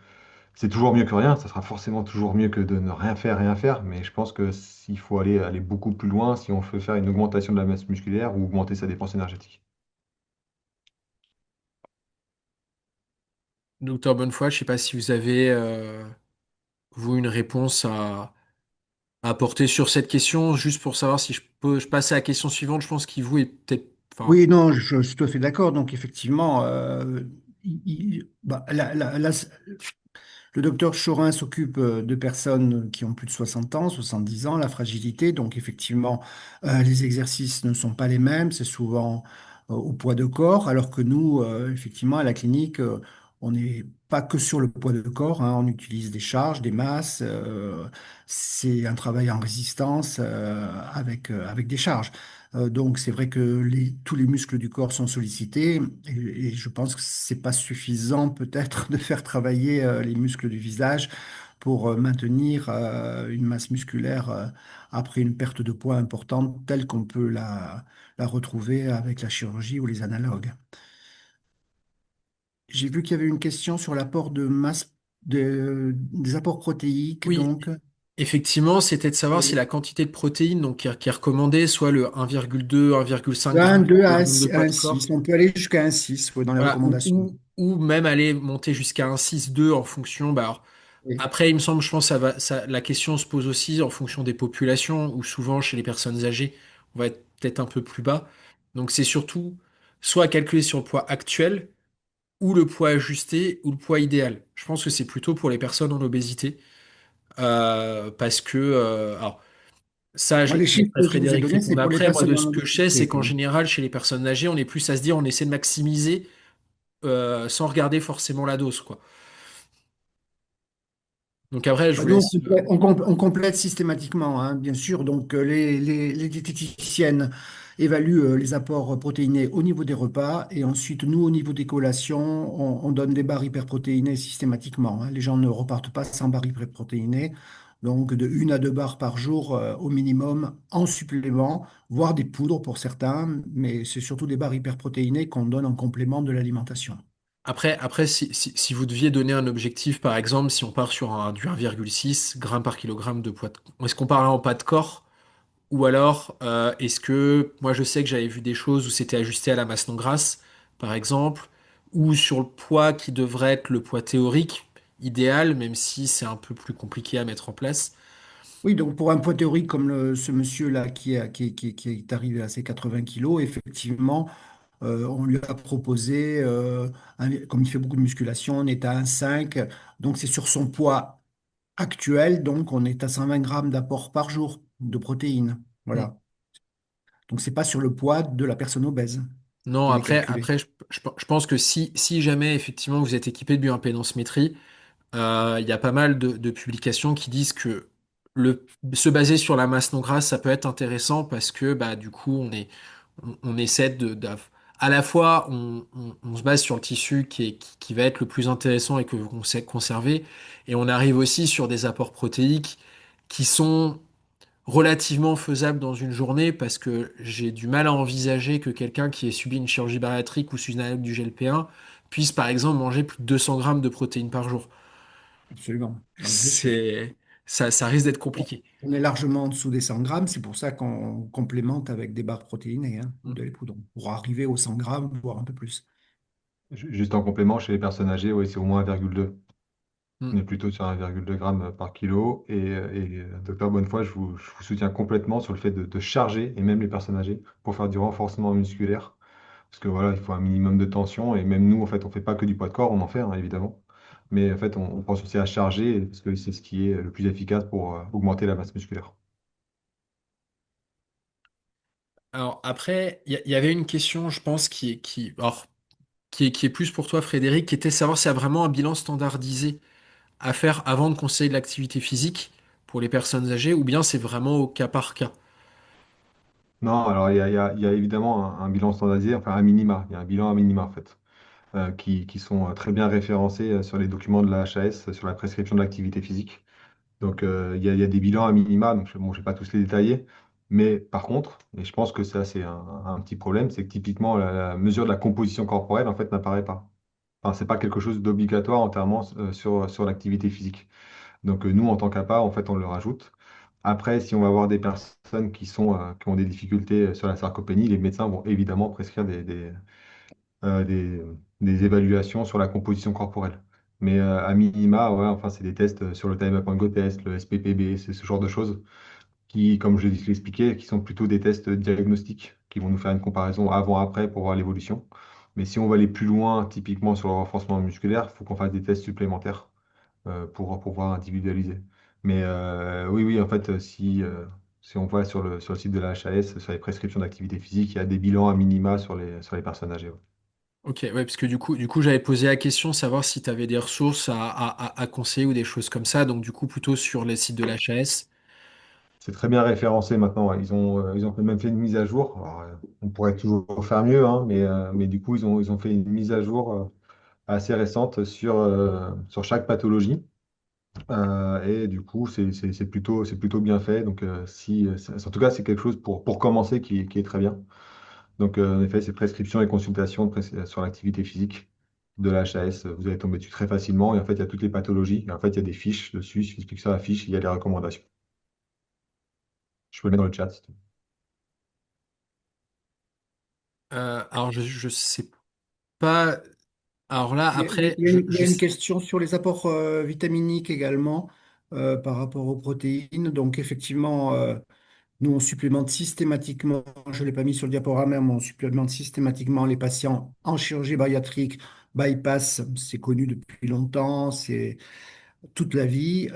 [SPEAKER 2] c'est toujours mieux que rien, ça sera forcément toujours mieux que de ne rien faire, mais je pense que s'il faut aller beaucoup plus loin, si on veut faire une augmentation de la masse musculaire ou augmenter sa dépense énergétique.
[SPEAKER 1] Docteur Bonnefoy, je ne sais pas si vous avez, vous, une réponse à apporter sur cette question, juste pour savoir si je passe à la question suivante. Je pense qu'il vous est peut-être, enfin,
[SPEAKER 3] Oui, non, je suis tout à fait d'accord. Donc, effectivement, bah, le docteur Chorin s'occupe de personnes qui ont plus de 60 ans, 70 ans, la fragilité. Donc, effectivement, les exercices ne sont pas les mêmes. C'est souvent au poids de corps, alors que nous, effectivement, à la clinique, on n'est pas que sur le poids de corps, hein. On utilise des charges, des masses. C'est un travail en résistance avec des charges. Donc, c'est vrai que tous les muscles du corps sont sollicités et je pense que c'est pas suffisant peut-être de faire travailler les muscles du visage pour maintenir une masse musculaire après une perte de poids importante telle qu'on peut la retrouver avec la chirurgie ou les analogues. J'ai vu qu'il y avait une question sur l'apport de masse, des apports protéiques,
[SPEAKER 1] oui,
[SPEAKER 3] donc.
[SPEAKER 1] effectivement, c'était de savoir si la quantité de protéines donc, qui est recommandée, soit le 1,2, 1,5
[SPEAKER 3] De
[SPEAKER 1] g
[SPEAKER 3] 1,2
[SPEAKER 1] par
[SPEAKER 3] à
[SPEAKER 1] nombre de poids de
[SPEAKER 3] 1,6.
[SPEAKER 1] corps,
[SPEAKER 3] On peut aller jusqu'à 1,6 dans les
[SPEAKER 1] voilà,
[SPEAKER 3] recommandations.
[SPEAKER 1] ou même aller monter jusqu'à un 6,2 en fonction. Bah, alors,
[SPEAKER 3] Oui.
[SPEAKER 1] après, il me semble, je pense, la question se pose aussi en fonction des populations, où souvent chez les personnes âgées, on va être peut-être un peu plus bas. Donc c'est surtout soit à calculer sur le poids actuel, ou le poids ajusté, ou le poids idéal. Je pense que c'est plutôt pour les personnes en obésité, parce que, alors, ça,
[SPEAKER 3] Moi, les
[SPEAKER 1] je
[SPEAKER 3] chiffres
[SPEAKER 1] laisserai
[SPEAKER 3] que je vous ai
[SPEAKER 1] Frédéric
[SPEAKER 3] donnés, c'est
[SPEAKER 1] répondre
[SPEAKER 3] pour les
[SPEAKER 1] après. Moi, de
[SPEAKER 3] personnes
[SPEAKER 1] ce
[SPEAKER 3] en
[SPEAKER 1] que je sais, c'est
[SPEAKER 3] obésité.
[SPEAKER 1] qu'en général, chez les personnes âgées, on est plus à se dire, on essaie de maximiser, sans regarder forcément la dose, quoi. Donc après, je vous
[SPEAKER 3] Nous,
[SPEAKER 1] laisse.
[SPEAKER 3] on complète systématiquement, hein, bien sûr. Donc, les diététiciennes évaluent les apports protéinés au niveau des repas. Et ensuite, nous, au niveau des collations, on donne des barres hyperprotéinées systématiquement, hein. Les gens ne repartent pas sans barres hyperprotéinées. Donc, de 1 à 2 barres par jour au minimum en supplément, voire des poudres pour certains. Mais c'est surtout des barres hyperprotéinées qu'on donne en complément de l'alimentation.
[SPEAKER 1] Après si vous deviez donner un objectif, par exemple, si on part sur du 1,6 grammes par kilogramme de poids, est-ce qu'on parle en poids de corps? Ou alors, est-ce que, moi je sais que j'avais vu des choses où c'était ajusté à la masse non grasse, par exemple, ou sur le poids qui devrait être le poids théorique, idéal, même si c'est un peu plus compliqué à mettre en place.
[SPEAKER 3] Oui, donc pour un poids théorique comme ce monsieur-là qui est arrivé à ses 80 kilos, effectivement, on lui a proposé, comme il fait beaucoup de musculation, on est à 1,5, donc c'est sur son poids actuel, donc on est à 120 grammes d'apport par jour de protéines.
[SPEAKER 1] Hmm.
[SPEAKER 3] Voilà. Donc c'est pas sur le poids de la personne obèse
[SPEAKER 1] Non,
[SPEAKER 3] qu'il est calculé.
[SPEAKER 1] je pense que si jamais effectivement vous êtes équipé de bioimpédance-métrie, il y a pas mal de publications qui disent que se baser sur la masse non grasse, ça peut être intéressant parce que bah, du coup, on essaie à la fois, on se base sur le tissu qui va être le plus intéressant et que on sait conserver, et on arrive aussi sur des apports protéiques qui sont relativement faisables dans une journée parce que j'ai du mal à envisager que quelqu'un qui ait subi une chirurgie bariatrique ou sous une analogue du GLP-1 puisse par exemple manger plus de 200 grammes de protéines par jour.
[SPEAKER 3] Absolument. Donc je suis.
[SPEAKER 1] C'est, ça risque d'être compliqué.
[SPEAKER 3] On est largement en dessous des 100 grammes, c'est pour ça qu'on complémente avec des barres protéinées, hein, ou
[SPEAKER 1] Mm.
[SPEAKER 3] de les poudres pour arriver aux 100 grammes, voire un peu plus.
[SPEAKER 2] Juste en complément, chez les personnes âgées, oui, c'est au moins 1,2. On
[SPEAKER 1] Mm.
[SPEAKER 2] est plutôt sur 1,2 g par kilo. Docteur Bonnefoy, je vous soutiens complètement sur le fait de charger, et même les personnes âgées, pour faire du renforcement musculaire. Parce que voilà, il faut un minimum de tension. Et même nous, en fait, on ne fait pas que du poids de corps, on en fait, hein, évidemment. Mais en fait, on pense aussi à charger, parce que c'est ce qui est le plus efficace pour augmenter la masse musculaire.
[SPEAKER 1] Alors après, il y avait une question, je pense, alors, qui est plus pour toi, Frédéric, qui était de savoir s'il y a vraiment un bilan standardisé à faire avant de conseiller de l'activité physique pour les personnes âgées, ou bien c'est vraiment au cas par cas.
[SPEAKER 2] Non, alors il y a évidemment un bilan standardisé, enfin un minima. Il y a un bilan à minima en fait, qui sont très bien référencés sur les documents de la HAS, sur la prescription de l'activité physique. Donc il y a des bilans à minima, donc bon, je ne vais pas tous les détailler. Mais par contre, et je pense que ça c'est un petit problème, c'est que typiquement la mesure de la composition corporelle en fait n'apparaît pas. Enfin, c'est pas quelque chose d'obligatoire entièrement sur l'activité physique. Donc nous, en tant qu'APA, en fait, on le rajoute. Après, si on va avoir des personnes qui ont des difficultés sur la sarcopénie, les médecins vont évidemment prescrire euh, des, des évaluations sur la composition corporelle. Mais à minima, ouais, enfin, c'est des tests sur le Time Up and Go test, le SPPB, c'est ce genre de choses qui, comme je l'expliquais, qui sont plutôt des tests diagnostiques qui vont nous faire une comparaison avant-après pour voir l'évolution. Mais si on va aller plus loin, typiquement sur le renforcement musculaire, il faut qu'on fasse des tests supplémentaires pour pouvoir individualiser. Mais oui, oui, en fait, si on voit sur le site de la HAS, sur les prescriptions d'activité physique, il y a des bilans à minima sur les personnes âgées. Ouais.
[SPEAKER 1] Ok, ouais, parce que du coup, j'avais posé la question, savoir si tu avais des ressources à conseiller ou des choses comme ça, donc du coup, plutôt sur les sites de l'HAS.
[SPEAKER 2] C'est très bien référencé maintenant. Ouais. Ils ont même fait une mise à jour. Alors, on pourrait toujours faire mieux, hein, mais du coup, ils ont fait une mise à jour assez récente sur chaque pathologie. Et du coup, c'est plutôt bien fait. Donc, en tout cas, c'est quelque chose pour commencer qui est très bien. Donc, en effet, c'est prescription et consultation sur l'activité physique de la HAS. Vous allez tomber dessus très facilement. Et en fait, il y a toutes les pathologies. Et en fait, il y a des fiches dessus. Il suffit de cliquer sur la fiche, il y a les recommandations. Je peux le mettre dans le chat. Si tu veux.
[SPEAKER 1] Alors, je sais pas. Alors là, après,
[SPEAKER 3] Il y a une question sur les apports vitaminiques également par rapport aux protéines. Donc effectivement, nous on supplémente systématiquement, je ne l'ai pas mis sur le diaporama, mais on supplémente systématiquement les patients en chirurgie bariatrique, bypass, c'est connu depuis longtemps, c'est toute la vie.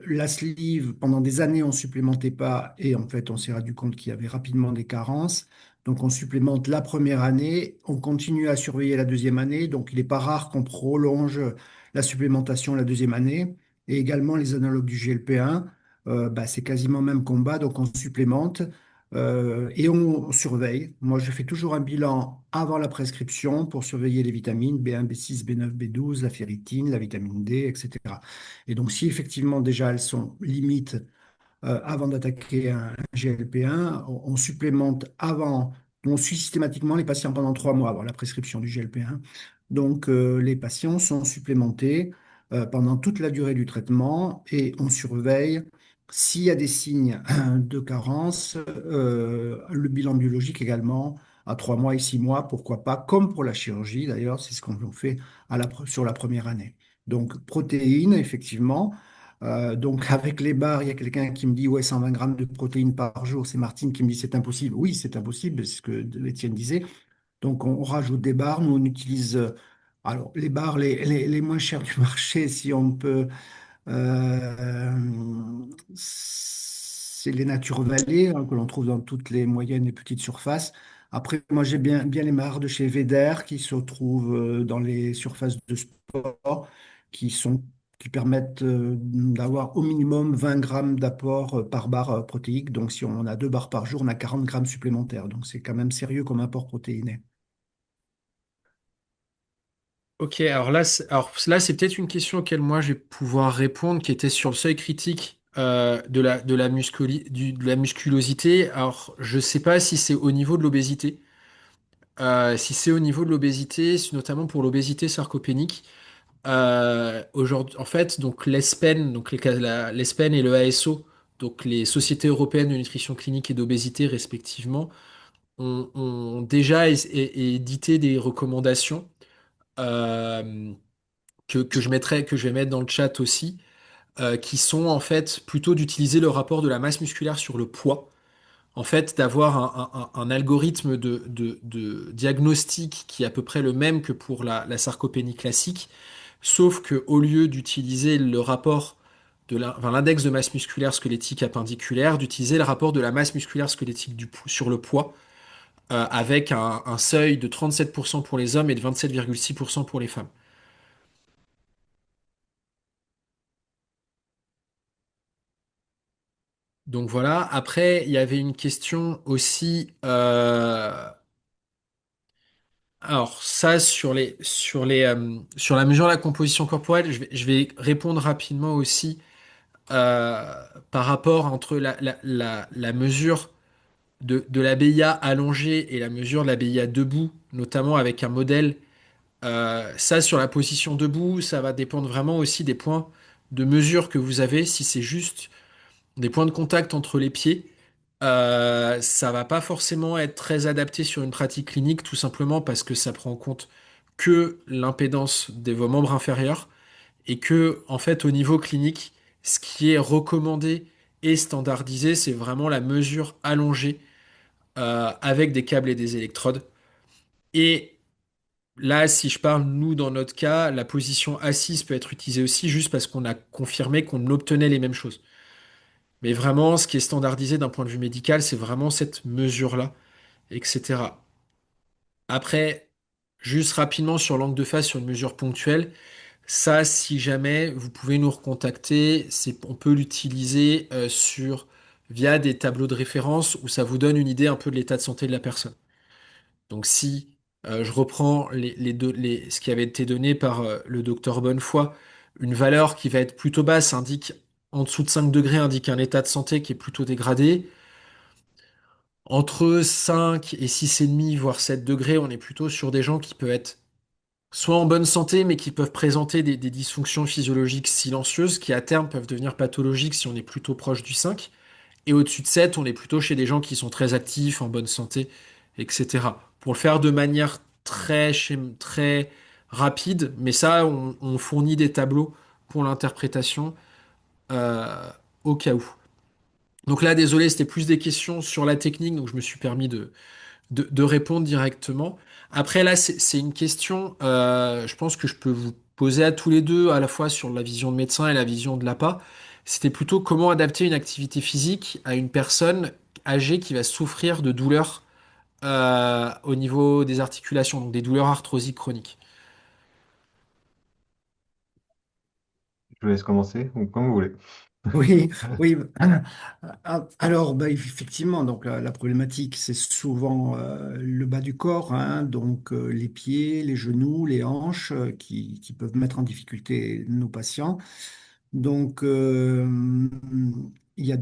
[SPEAKER 3] La sleeve, pendant des années, on ne supplémentait pas et en fait, on s'est rendu compte qu'il y avait rapidement des carences. Donc, on supplémente la première année, on continue à surveiller la deuxième année. Donc, il n'est pas rare qu'on prolonge la supplémentation la deuxième année. Et également, les analogues du GLP-1, bah, c'est quasiment même combat. Donc, on supplémente et on surveille. Moi, je fais toujours un bilan avant la prescription pour surveiller les vitamines B1, B6, B9, B12, la ferritine, la vitamine D, etc. Et donc, si effectivement déjà elles sont limites avant d'attaquer un GLP-1, on supplémente avant, on suit systématiquement les patients pendant 3 mois avant la prescription du GLP-1. Donc, les patients sont supplémentés pendant toute la durée du traitement et on surveille s'il y a des signes de carence, le bilan biologique également à 3 mois et 6 mois, pourquoi pas, comme pour la chirurgie d'ailleurs, c'est ce qu'on fait sur la première année. Donc, protéines, effectivement. Donc, avec les barres, il y a quelqu'un qui me dit, ouais, 120 grammes de protéines par jour. C'est Martine qui me dit, c'est impossible. Oui, c'est impossible, c'est ce que Étienne disait. Donc, on rajoute des barres. Nous, on utilise, alors, les barres les moins chères du marché, si on peut, c'est les Nature Valley, hein, que l'on trouve dans toutes les moyennes et petites surfaces. Après, moi, j'ai bien les barres de chez Veder qui se trouvent dans les surfaces de sport, qui sont, qui permettent d'avoir au minimum 20 grammes d'apport par barre protéique. Donc, si on a 2 barres par jour, on a 40 grammes supplémentaires. Donc, c'est quand même sérieux comme apport protéiné.
[SPEAKER 1] Ok, alors là, c'est peut-être une question auquel moi je vais pouvoir répondre, qui était sur le seuil critique de la musculosité. Alors, je sais pas si c'est au niveau de l'obésité. Si c'est au niveau de l'obésité, c'est notamment pour l'obésité sarcopénique. Aujourd'hui, en fait, donc l'ESPEN, donc l'ESPEN et le ASO, donc les Sociétés européennes de nutrition clinique et d'obésité respectivement, ont déjà édité des recommandations euh, que je vais mettre dans le chat aussi, qui sont en fait plutôt d'utiliser le rapport de la masse musculaire sur le poids. En fait, d'avoir un algorithme de diagnostic qui est à peu près le même que pour la sarcopénie classique, sauf que au lieu d'utiliser le rapport enfin, l'index de masse musculaire squelettique appendiculaire, d'utiliser le rapport de la masse musculaire squelettique sur le poids, avec un seuil de 37% pour les hommes et de 27,6% pour les femmes. Donc voilà. Après, il y avait une question aussi. Alors ça, sur la mesure de la composition corporelle, je vais répondre rapidement aussi par rapport entre la mesure de la BIA allongée et la mesure de la BIA debout, notamment avec un modèle. Ça, sur la position debout, ça va dépendre vraiment aussi des points de mesure que vous avez. Si c'est juste des points de contact entre les pieds, ça va pas forcément être très adapté sur une pratique clinique, tout simplement parce que ça prend en compte que l'impédance de vos membres inférieurs et que, en fait, au niveau clinique, ce qui est recommandé et standardisé, c'est vraiment la mesure allongée avec des câbles et des électrodes. Et là, si je parle, nous, dans notre cas, la position assise peut être utilisée aussi juste parce qu'on a confirmé qu'on obtenait les mêmes choses. Mais vraiment, ce qui est standardisé d'un point de vue médical, c'est vraiment cette mesure-là, etc. Après, juste rapidement sur l'angle de face, sur une mesure ponctuelle, ça, si jamais vous pouvez nous recontacter, on peut l'utiliser via des tableaux de référence où ça vous donne une idée un peu de l'état de santé de la personne. Donc si je reprends ce qui avait été donné par le docteur Bonnefoy, une valeur qui va être plutôt basse indique en dessous de 5 degrés indique un état de santé qui est plutôt dégradé. Entre 5 et 6,5, voire 7 degrés, on est plutôt sur des gens qui peuvent être soit en bonne santé, mais qui peuvent présenter des dysfonctions physiologiques silencieuses qui à terme peuvent devenir pathologiques si on est plutôt proche du 5. Et au-dessus de 7, on est plutôt chez des gens qui sont très actifs, en bonne santé, etc. Pour le faire de manière très rapide, mais ça, on fournit des tableaux pour l'interprétation euh, au cas où. Donc là, désolé, c'était plus des questions sur la technique, donc je me suis permis de répondre directement. Après, là, c'est une question, je pense que je peux vous poser à tous les deux, à la fois sur la vision de médecin et la vision de l'APA. C'était plutôt comment adapter une activité physique à une personne âgée qui va souffrir de douleurs au niveau des articulations, donc des douleurs arthrosiques chroniques.
[SPEAKER 2] Je vous laisse commencer, ou comme vous voulez.
[SPEAKER 3] Oui, oui. Alors, bah, effectivement, donc la problématique, c'est souvent le bas du corps, hein, donc les pieds, les genoux, les hanches, qui peuvent mettre en difficulté nos patients. Donc, il y a,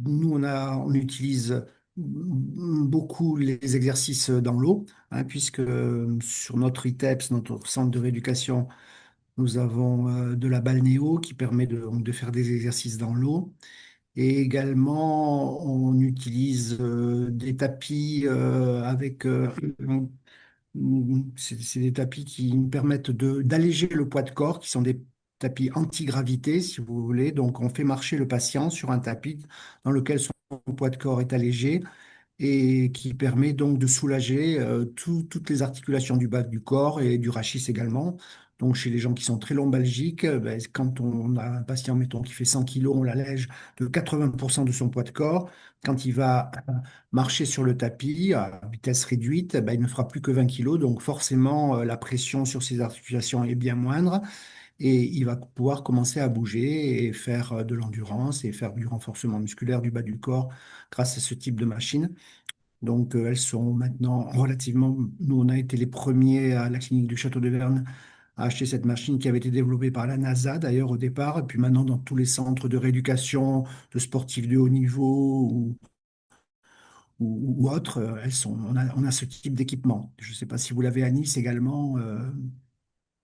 [SPEAKER 3] nous, on utilise beaucoup les exercices dans l'eau, hein, puisque sur notre ITEPS, notre centre de rééducation, nous avons de la balnéo qui permet de faire des exercices dans l'eau. Et également, on utilise des tapis c'est des tapis qui nous permettent d'alléger le poids de corps, qui sont des tapis anti-gravité, si vous voulez. Donc, on fait marcher le patient sur un tapis dans lequel son poids de corps est allégé et qui permet donc de soulager toutes les articulations du bas du corps et du rachis également. Donc, chez les gens qui sont très lombalgiques, ben, quand on a un patient, mettons, qui fait 100 kilos, on l'allège de 80% de son poids de corps. Quand il va marcher sur le tapis à vitesse réduite, ben, il ne fera plus que 20 kilos. Donc, forcément, la pression sur ses articulations est bien moindre et il va pouvoir commencer à bouger et faire de l'endurance et faire du renforcement musculaire du bas du corps grâce à ce type de machine. Donc, elles sont maintenant relativement. Nous, on a été les premiers à la clinique du Château de Verne à acheter cette machine qui avait été développée par la NASA d'ailleurs au départ. Et puis maintenant, dans tous les centres de rééducation de sportifs de haut niveau ou autres, on a ce type d'équipement. Je ne sais pas si vous l'avez à Nice également.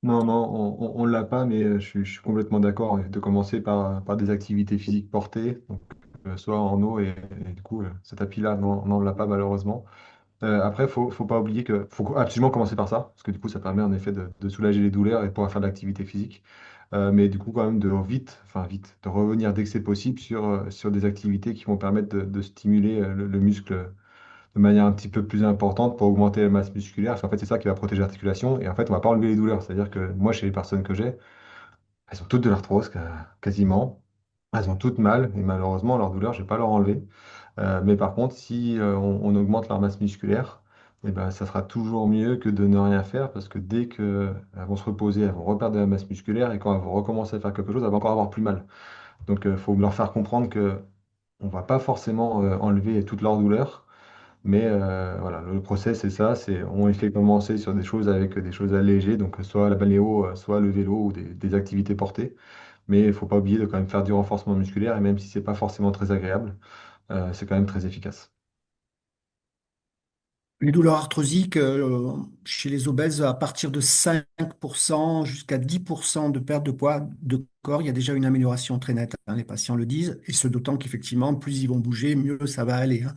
[SPEAKER 2] Non, non, on l'a pas, mais je suis complètement d'accord de commencer par des activités physiques portées, donc, soit en eau, et du coup, ce tapis-là, non, non, on l'a pas malheureusement. Après, faut pas oublier que faut absolument commencer par ça, parce que du coup, ça permet en effet de soulager les douleurs et de pouvoir faire de l'activité physique. Mais du coup, quand même, enfin vite, de revenir dès que c'est possible sur des activités qui vont permettre de stimuler le muscle de manière un petit peu plus importante pour augmenter la masse musculaire. Parce qu'en fait, c'est ça qui va protéger l'articulation. Et en fait, on va pas enlever les douleurs. C'est-à-dire que moi, chez les personnes que j'ai, elles ont toutes de l'arthrose, quasiment. Elles ont toutes mal. Et malheureusement, leur douleur, je ne vais pas leur enlever. Mais par contre, si on augmente leur masse musculaire, eh ben, ça sera toujours mieux que de ne rien faire. Parce que dès qu'elles vont se reposer, elles vont reperdre de la masse musculaire. Et quand elles vont recommencer à faire quelque chose, elles vont encore avoir plus mal. Donc, il faut leur faire comprendre que on va pas forcément enlever toute leur douleur. Mais voilà, le process, c'est ça, on les fait commencer sur des choses avec des choses allégées, donc soit la balnéo, soit le vélo ou des activités portées. Mais il ne faut pas oublier de quand même faire du renforcement musculaire, et même si c'est pas forcément très agréable, c'est quand même très efficace.
[SPEAKER 3] Les douleurs arthrosiques, chez les obèses, à partir de 5% jusqu'à 10% de perte de poids de corps, il y a déjà une amélioration très nette, hein, les patients le disent, et ce d'autant qu'effectivement, plus ils vont bouger, mieux ça va aller, hein.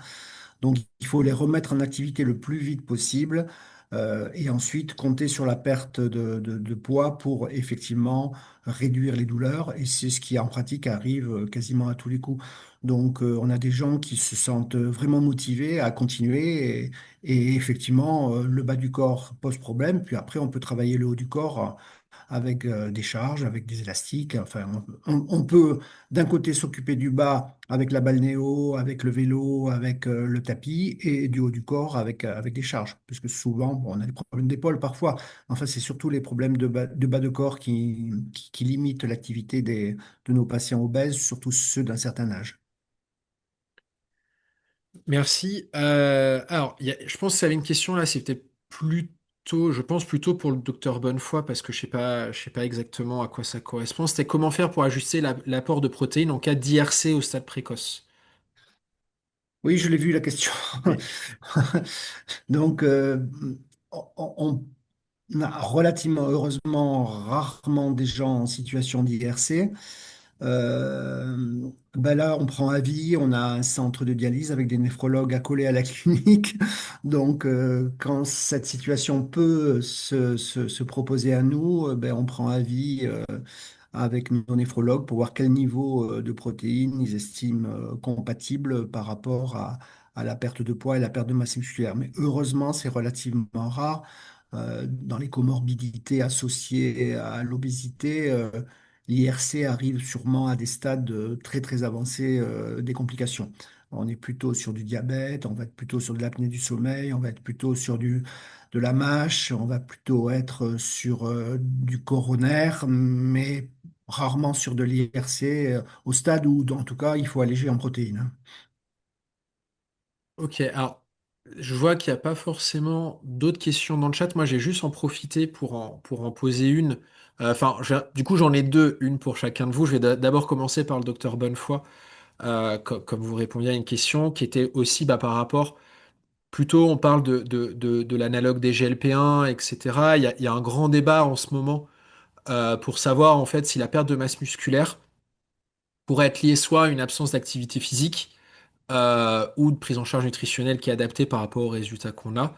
[SPEAKER 3] Donc, il faut les remettre en activité le plus vite possible et ensuite compter sur la perte de poids pour effectivement réduire les douleurs. Et c'est ce qui, en pratique, arrive quasiment à tous les coups. Donc, on a des gens qui se sentent vraiment motivés à continuer et effectivement, le bas du corps pose problème. Puis après, on peut travailler le haut du corps avec des charges, avec des élastiques. Enfin, on peut d'un côté s'occuper du bas avec la balnéo, avec le vélo, avec le tapis, et du haut du corps avec des charges. Parce que souvent, bon, on a des problèmes d'épaule parfois. Enfin, c'est surtout les problèmes de bas de corps qui limitent l'activité de nos patients obèses, surtout ceux d'un certain âge.
[SPEAKER 1] Merci. Alors, je pense que ça avait une question là, c'était plutôt, je pense plutôt pour le docteur Bonnefoy, parce que je sais pas exactement à quoi ça correspond. C'était comment faire pour ajuster l'apport de protéines en cas d'IRC au stade précoce.
[SPEAKER 3] Oui, je l'ai vu la question.
[SPEAKER 1] Oui.
[SPEAKER 3] Donc, on a relativement, heureusement, rarement des gens en situation d'IRC. Ben là, on prend avis, on a un centre de dialyse avec des néphrologues accolés à la clinique. Donc, quand cette situation peut se proposer à nous, ben, on prend avis avec nos néphrologues pour voir quel niveau de protéines ils estiment compatible par rapport à la perte de poids et la perte de masse musculaire. Mais heureusement, c'est relativement rare. Dans les comorbidités associées à l'obésité, l'IRC arrive sûrement à des stades très très avancés des complications. On est plutôt sur du diabète, on va être plutôt sur de l'apnée du sommeil, on va être plutôt sur de la MASH, on va plutôt être sur du coronaire, mais rarement sur de l'IRC, au stade où, en tout cas, il faut alléger en protéines, hein.
[SPEAKER 1] Ok, alors je vois qu'il n'y a pas forcément d'autres questions dans le chat. Moi, j'ai juste en profité pour en poser une. Enfin, du coup, j'en ai deux, une pour chacun de vous. Je vais d'abord commencer par le docteur Bonnefoy, comme vous répondiez à une question qui était aussi bah, par rapport, plutôt on parle de l'analogue des GLP-1, etc. Il y a un grand débat en ce moment pour savoir en fait si la perte de masse musculaire pourrait être liée soit à une absence d'activité physique ou de prise en charge nutritionnelle qui est adaptée par rapport aux résultats qu'on a,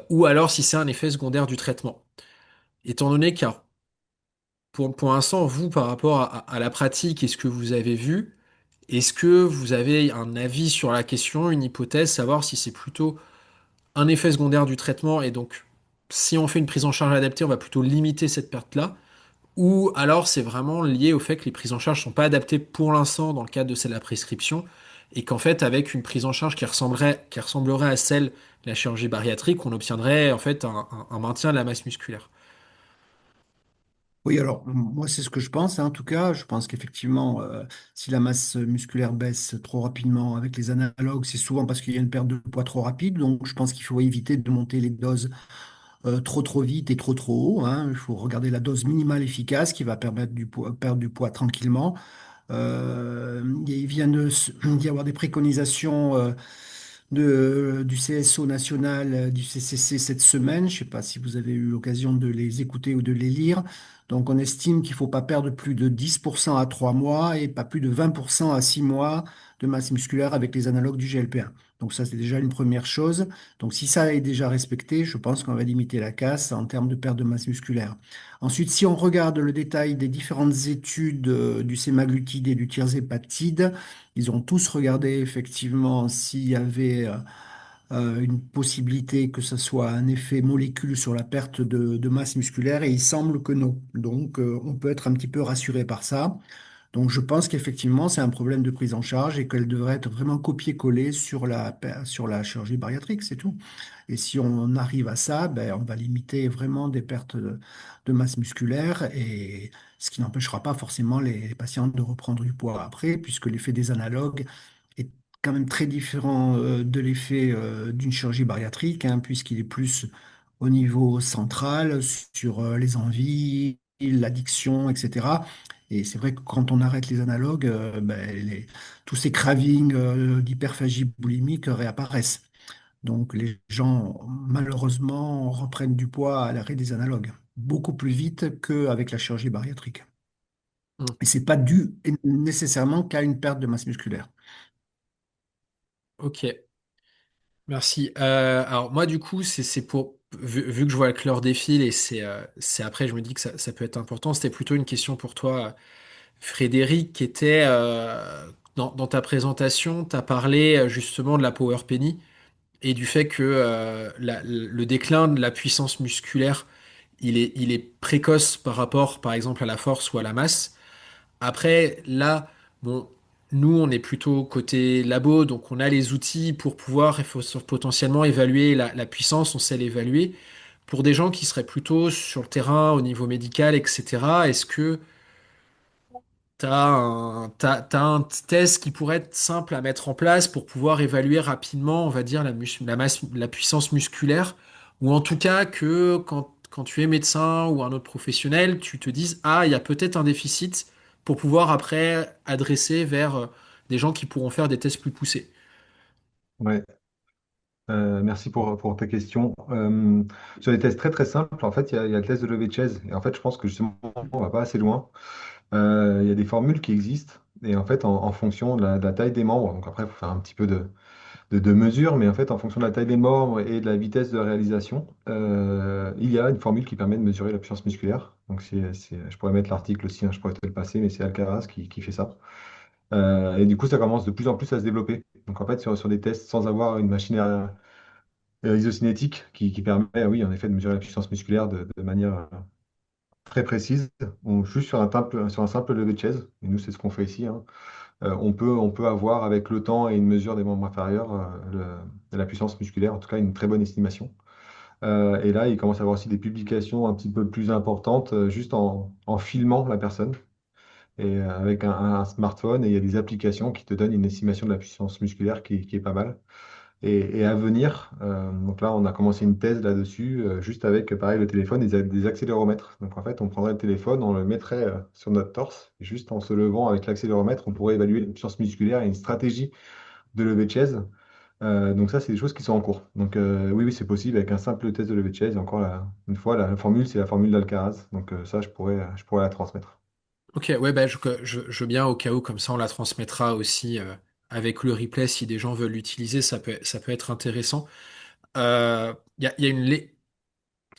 [SPEAKER 1] ou alors si c'est un effet secondaire du traitement. Étant donné que pour l'instant, vous, par rapport à la pratique et ce que vous avez vu, est-ce que vous avez un avis sur la question, une hypothèse, savoir si c'est plutôt un effet secondaire du traitement et donc si on fait une prise en charge adaptée, on va plutôt limiter cette perte-là, ou alors c'est vraiment lié au fait que les prises en charge ne sont pas adaptées pour l'instant dans le cadre de celle de la prescription, et qu'en fait avec une prise en charge qui ressemblerait à celle de la chirurgie bariatrique, on obtiendrait en fait un maintien de la masse musculaire.
[SPEAKER 3] Oui, alors moi c'est ce que je pense, hein. En tout cas, je pense qu'effectivement, si la masse musculaire baisse trop rapidement avec les analogues, c'est souvent parce qu'il y a une perte de poids trop rapide. Donc je pense qu'il faut éviter de monter les doses trop vite et trop haut, hein. Il faut regarder la dose minimale efficace qui va permettre perdre du poids tranquillement. Il vient d'y avoir des préconisations du CSO national, du CCC cette semaine. Je ne sais pas si vous avez eu l'occasion de les écouter ou de les lire. Donc, on estime qu'il ne faut pas perdre plus de 10% à 3 mois et pas plus de 20% à 6 mois de masse musculaire avec les analogues du GLP-1. Donc, ça, c'est déjà une première chose. Donc, si ça est déjà respecté, je pense qu'on va limiter la casse en termes de perte de masse musculaire. Ensuite, si on regarde le détail des différentes études du sémaglutide et du tirzépatide, ils ont tous regardé effectivement s'il y avait une possibilité que ce soit un effet molécule sur la perte de masse musculaire et il semble que non. Donc on peut être un petit peu rassuré par ça. Donc je pense qu'effectivement, c'est un problème de prise en charge et qu'elle devrait être vraiment copiée-collée sur la chirurgie bariatrique, c'est tout. Et si on arrive à ça, ben, on va limiter vraiment des pertes de masse musculaire, et ce qui n'empêchera pas forcément les patients de reprendre du poids après, puisque l'effet des analogues est quand même très différent de l'effet d'une chirurgie bariatrique, hein, puisqu'il est plus au niveau central sur les envies, l'addiction, etc. Et c'est vrai que quand on arrête les analogues, ben, tous ces cravings d'hyperphagie boulimique réapparaissent. Donc les gens, malheureusement, reprennent du poids à l'arrêt des analogues, beaucoup plus vite qu'avec la chirurgie bariatrique.
[SPEAKER 1] Hmm.
[SPEAKER 3] Et c'est pas dû nécessairement qu'à une perte de masse musculaire.
[SPEAKER 1] Ok, merci. Alors moi du coup, c'est pour vu que je vois que l'heure défile et c'est après je me dis que ça peut être important. C'était plutôt une question pour toi, Frédéric, qui était dans ta présentation, tu as parlé justement de la power penny et du fait que le déclin de la puissance musculaire, il est précoce par rapport, par exemple, à la force ou à la masse. Après, là, bon, nous, on est plutôt côté labo, donc on a les outils pour pouvoir potentiellement évaluer la puissance, on sait l'évaluer. Pour des gens qui seraient plutôt sur le terrain, au niveau médical, etc., est-ce que t'as un test qui pourrait être simple à mettre en place pour pouvoir évaluer rapidement, on va dire, la masse, la puissance musculaire, ou en tout cas que quand tu es médecin ou un autre professionnel, tu te dises, ah, il y a peut-être un déficit pour pouvoir après adresser vers des gens qui pourront faire des tests plus poussés.
[SPEAKER 2] Ouais. Merci pour ta question. Sur les tests très très simples, en fait, il y a le test de levée de chaise. Et en fait, je pense que justement, on va pas assez loin. Il y a des formules qui existent. Et en fait, en fonction de la taille des membres, donc après, il faut faire un petit peu de mesure, mais en fait, en fonction de la taille des membres et de la vitesse de réalisation, il y a une formule qui permet de mesurer la puissance musculaire. Donc, je pourrais mettre l'article aussi, hein, je pourrais te le passer, mais c'est Alcaraz qui fait ça. Et du coup, ça commence de plus en plus à se développer. Donc, en fait, sur des tests sans avoir une machine isocinétique qui permet, oui, en effet, de mesurer la puissance musculaire de manière très précise, juste sur un simple lever de chaise, et nous, c'est ce qu'on fait ici, hein. On peut avoir, avec le temps et une mesure des membres inférieurs, la puissance musculaire, en tout cas une très bonne estimation. Et là, il commence à y avoir aussi des publications un petit peu plus importantes, juste en filmant la personne, et avec un smartphone, et il y a des applications qui te donnent une estimation de la puissance musculaire qui est pas mal. Et à venir, donc là, on a commencé une thèse là-dessus, juste avec, pareil, le téléphone et des accéléromètres. Donc en fait, on prendrait le téléphone, on le mettrait sur notre torse, et juste en se levant avec l'accéléromètre, on pourrait évaluer la puissance musculaire et une stratégie de levée de chaise. Donc ça, c'est des choses qui sont en cours. Donc oui, oui, c'est possible avec un simple test de levée de chaise. Et encore une fois, la formule, c'est la formule d'Alcaraz. Donc ça, je pourrais la transmettre.
[SPEAKER 1] Ok, ouais, bah, je veux bien au cas où, comme ça on la transmettra aussi avec le replay si des gens veulent l'utiliser, ça peut être intéressant. Il y a une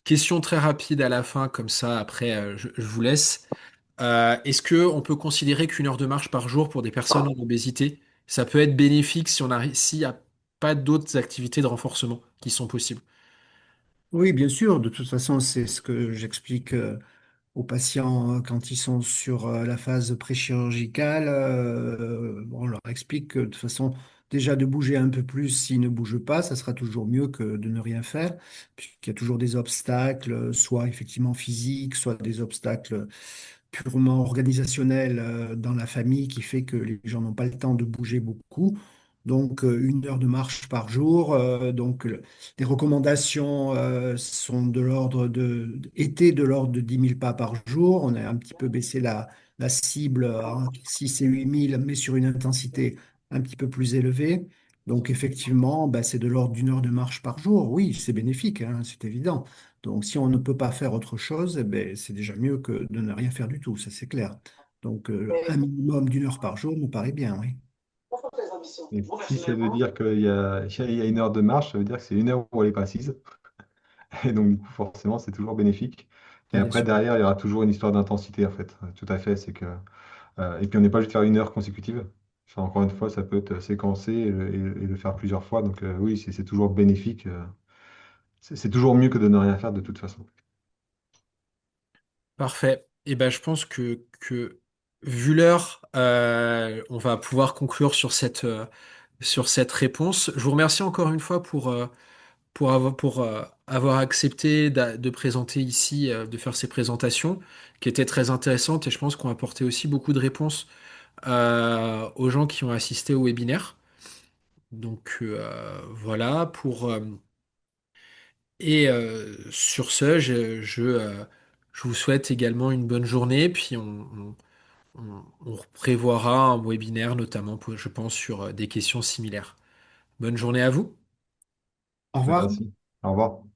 [SPEAKER 1] question très rapide à la fin, comme ça après je vous laisse. Est-ce que on peut considérer qu'une heure de marche par jour pour des personnes en obésité, ça peut être bénéfique si on arrive, s'il n'y a pas d'autres activités de renforcement qui sont possibles?
[SPEAKER 3] Oui, bien sûr. De toute façon, c'est ce que j'explique aux patients quand ils sont sur la phase préchirurgicale. On leur explique que de toute façon, déjà de bouger un peu plus s'ils ne bougent pas, ça sera toujours mieux que de ne rien faire, puisqu'il y a toujours des obstacles, soit effectivement physiques, soit des obstacles purement organisationnels dans la famille qui fait que les gens n'ont pas le temps de bouger beaucoup. Donc, 1 heure de marche par jour. Les recommandations sont étaient de l'ordre de 10 000 pas par jour. On a un petit peu baissé la cible entre 6 et 8 000, mais sur une intensité un petit peu plus élevée. Donc, effectivement, bah, c'est de l'ordre d'1 heure de marche par jour. Oui, c'est bénéfique, hein, c'est évident. Donc, si on ne peut pas faire autre chose, eh ben, c'est déjà mieux que de ne rien faire du tout, ça c'est clair. Donc, un minimum d'1 heure par jour me paraît bien, oui.
[SPEAKER 2] Et si ça veut dire qu'il y a 1 heure de marche, ça veut dire que c'est 1 heure où elle n'est pas assise. Et donc, du coup, forcément, c'est toujours bénéfique. Et
[SPEAKER 3] Bien
[SPEAKER 2] après,
[SPEAKER 3] sûr.
[SPEAKER 2] derrière, il y aura toujours une histoire d'intensité, en fait. Tout à fait. Et puis, on n'est pas juste faire 1 heure consécutive. Ça, encore une fois, ça peut être séquencé et le faire plusieurs fois. Donc, oui, c'est toujours bénéfique. C'est toujours mieux que de ne rien faire de toute façon.
[SPEAKER 1] Parfait. Et ben, je pense que vu l'heure, on va pouvoir conclure sur cette réponse. Je vous remercie encore une fois pour avoir accepté de présenter ici, de faire ces présentations qui étaient très intéressantes et je pense qu'on a apporté aussi beaucoup de réponses aux gens qui ont assisté au webinaire. Donc voilà sur ce, je vous souhaite également une bonne journée, puis on prévoira un webinaire notamment, je pense, sur des questions similaires. Bonne journée à vous.
[SPEAKER 3] Au revoir.
[SPEAKER 2] Merci. Au revoir.